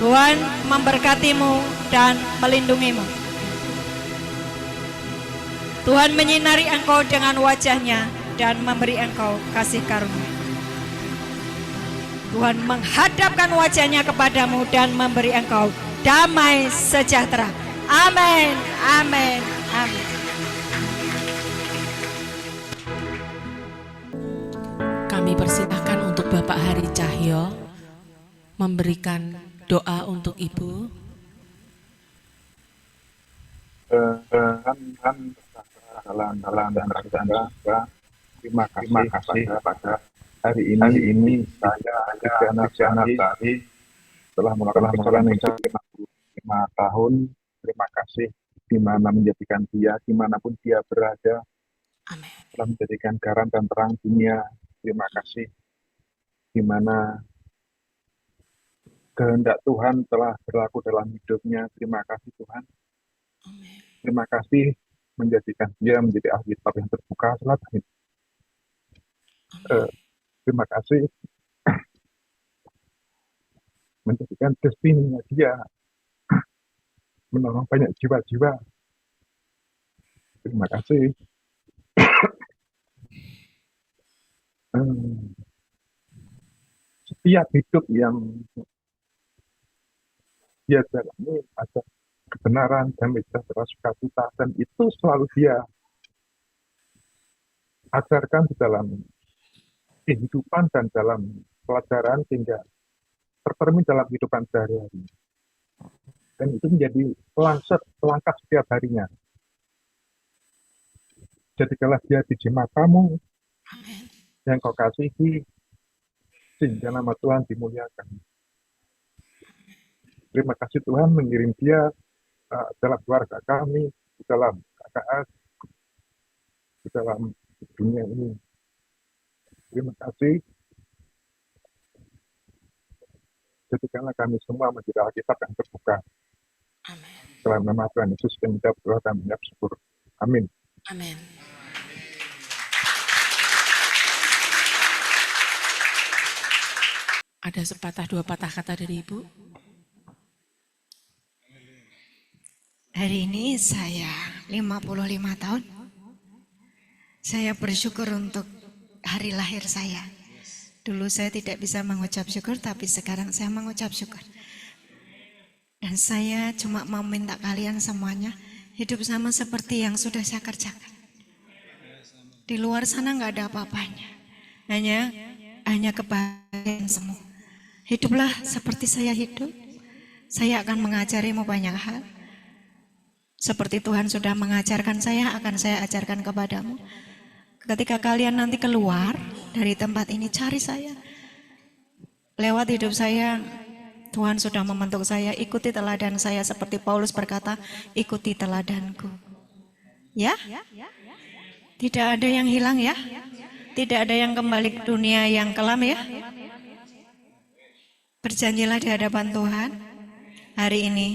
[SPEAKER 3] Tuhan memberkatimu dan melindungimu. Tuhan menyinari engkau dengan wajah-Nya dan memberi engkau kasih karunia. Tuhan menghadapkan wajah-Nya kepadamu dan memberi engkau damai sejahtera. Amin, amin, amin.
[SPEAKER 4] Kami persilahkan untuk Bapak Hari Cahyo memberikan doa untuk Ibu.
[SPEAKER 2] Terima kasih pada hari ini saya anak tadi telah melakukan perjalanan yang 55 tahun. Terima kasih di mana menjadikan dia, dimanapun dia berada,
[SPEAKER 4] Amin.
[SPEAKER 2] telah menjadikan garam dan terang dunia. Terima kasih di mana kehendak Tuhan telah berlaku dalam hidupnya. Terima kasih Tuhan.
[SPEAKER 4] Amin.
[SPEAKER 2] Terima kasih menjadikan dia menjadi ahli kitab yang terbuka selama ini. Terima kasih menjadikan destiny-nya dia menolong banyak jiwa-jiwa. Terima kasih. Setiap hidup yang dia jalani ada kebenaran, damai sejahtera, sukacita, dan itu selalu dia ajarkan di dalam kehidupan dan dalam pelajaran sehingga tercermin dalam kehidupan sehari-hari. Dan itu menjadi pelangkah setiap harinya. Jadikanlah dia biji matamu yang kau kasihi, sehingga nama Tuhan dimuliakan. Terima kasih Tuhan mengirim dia dalam keluarga kami, di dalam KKS, di dalam dunia ini. Terima kasih. Jadikanlah kami semua menjadi Alkitab yang terbuka.
[SPEAKER 4] Amin.
[SPEAKER 2] Dalam nama Tuhan Yesus kami berdoa dan mengucap syukur. Amin.
[SPEAKER 4] Amin. Ada sepatah dua patah kata dari Ibu?
[SPEAKER 1] Hari ini saya 55 tahun. Saya bersyukur untuk hari lahir saya. Dulu saya tidak bisa mengucap syukur, tapi sekarang saya mengucap syukur. Dan saya cuma mau minta kalian semuanya hidup sama seperti yang sudah saya kerjakan. Di luar sana nggak ada apa-apanya. Hanya kebahagiaan semua. Hiduplah seperti saya hidup. Saya akan mengajarimu banyak hal. Seperti Tuhan sudah mengajarkan saya, akan saya ajarkan kepadamu. Ketika kalian nanti keluar dari tempat ini, cari saya. Lewat hidup saya, Tuhan sudah membentuk saya, ikuti teladan saya seperti Paulus berkata, ikuti teladanku. Ya? Tidak ada yang hilang ya? Tidak ada yang kembali ke dunia yang kelam ya? Berjanjilah di hadapan Tuhan hari ini.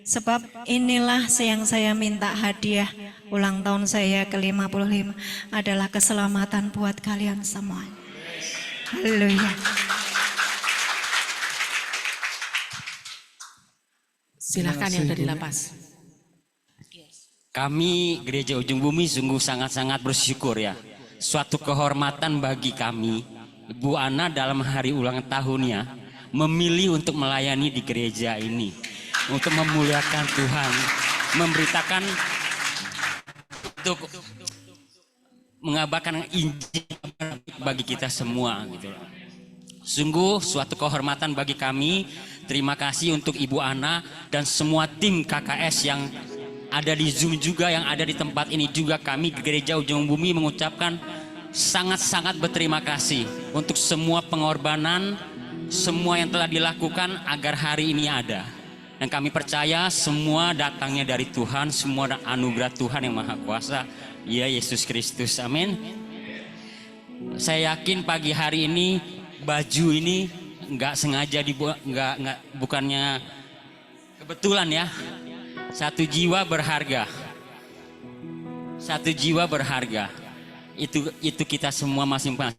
[SPEAKER 1] Sebab inilah yang saya minta hadiah ulang tahun saya ke-55 adalah keselamatan buat kalian semua. Haleluya.
[SPEAKER 4] Silakan yang dari lapas.
[SPEAKER 5] Kami Gereja Ujung Bumi sungguh sangat-sangat bersyukur ya. Suatu kehormatan bagi kami, Ibu Ana dalam hari ulang tahunnya memilih untuk melayani di gereja ini. Untuk memuliakan Tuhan, memberitakan untuk mengabarkan Injil bagi kita semua gitu. Sungguh suatu kehormatan bagi kami. Terima kasih untuk Ibu Ana dan semua tim KKS yang ada di Zoom juga, yang ada di tempat ini juga. Kami Gereja Ujung Bumi mengucapkan sangat-sangat berterima kasih untuk semua pengorbanan, semua yang telah dilakukan agar hari ini ada. Dan kami percaya semua datangnya dari Tuhan, semua anugerah Tuhan yang Maha Kuasa, ya Yesus Kristus, amin. Saya yakin pagi hari ini baju ini nggak sengaja dibuat, bukannya kebetulan ya. Satu jiwa berharga, satu jiwa berharga. Itu kita semua masing-masing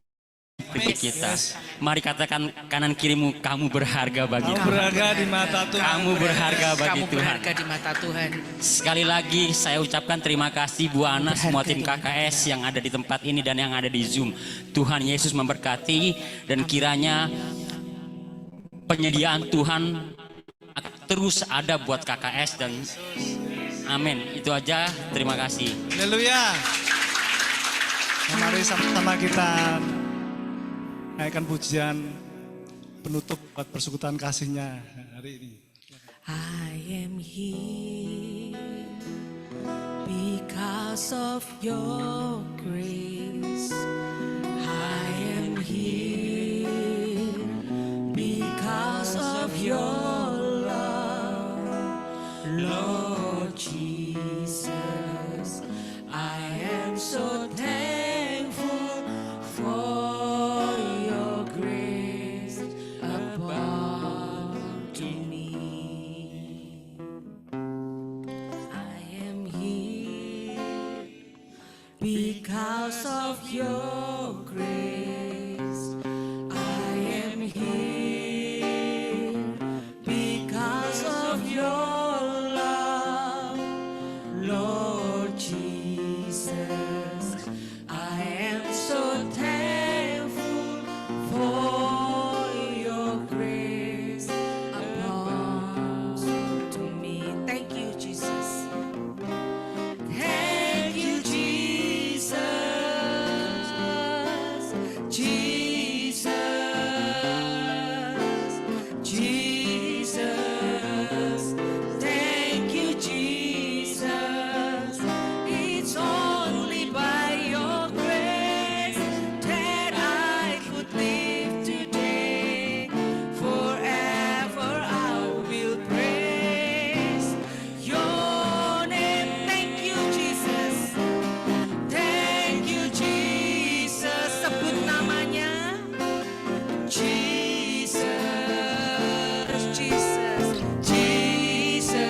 [SPEAKER 5] untuk kita. Mari katakan kanan kirimu, kamu berharga bagi
[SPEAKER 6] Kamu
[SPEAKER 5] Tuhan.
[SPEAKER 6] berharga di mata Tuhan.
[SPEAKER 5] Kamu berharga bagi
[SPEAKER 4] Kamu
[SPEAKER 5] Tuhan.
[SPEAKER 4] berharga di mata Tuhan.
[SPEAKER 5] Sekali lagi saya ucapkan terima kasih Bu Ana, semua tim
[SPEAKER 4] Berharga di
[SPEAKER 5] KKS yang ada di tempat ini dan yang ada di Zoom. Tuhan Yesus memberkati dan kiranya penyediaan Tuhan terus ada buat KKS dan amin. Itu aja, terima kasih.
[SPEAKER 6] Haleluya. Nah, mari sama-sama kita naikkan pujian penutup buat persekutuan kasihnya hari ini.
[SPEAKER 4] I am here because of your grace. I am here because of your love, Lord Jesus. I am so thankful for your grace abound to me. I am here because of your grace. I am here because of your love, Lord Jesus. I am so thankful for your grace abounds to me. Thank you, Jesus. Thank you, Jesus. Jesus. Jesus. Thank you, Jesus. It's only by your grace that I could live today. Forever I will praise your name. Thank you, Jesus. Thank you, Jesus. Sebut namanya. Jesus, Jesus, Jesus.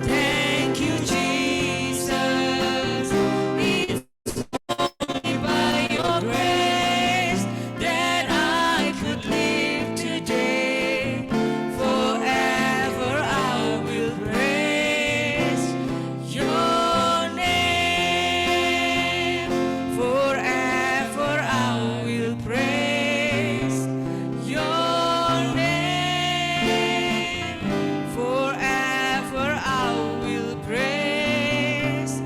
[SPEAKER 4] Thank you, Jesus. It's only by your grace that I could live today. Forever I will praise your name. Forever I will praise your name. Forever I will praise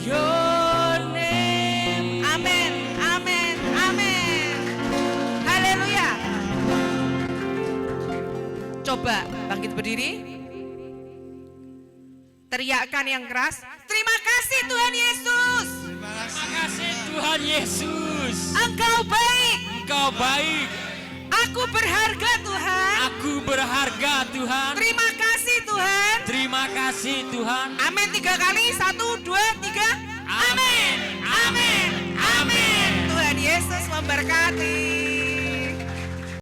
[SPEAKER 4] your name. Amin, amin, amin. Haleluya. Coba bangkit berdiri. Teriakkan yang keras. Terima kasih Tuhan Yesus.
[SPEAKER 5] Terima kasih Tuhan Yesus.
[SPEAKER 4] Engkau baik.
[SPEAKER 5] Engkau baik.
[SPEAKER 4] Aku berharga Tuhan.
[SPEAKER 5] Aku berharga Tuhan.
[SPEAKER 4] Terima kasih Tuhan.
[SPEAKER 5] Terima kasih Tuhan.
[SPEAKER 4] Amin 3 kali. 1, 2, 3. Amin. Amin. Amin. Tuhan Yesus memberkati.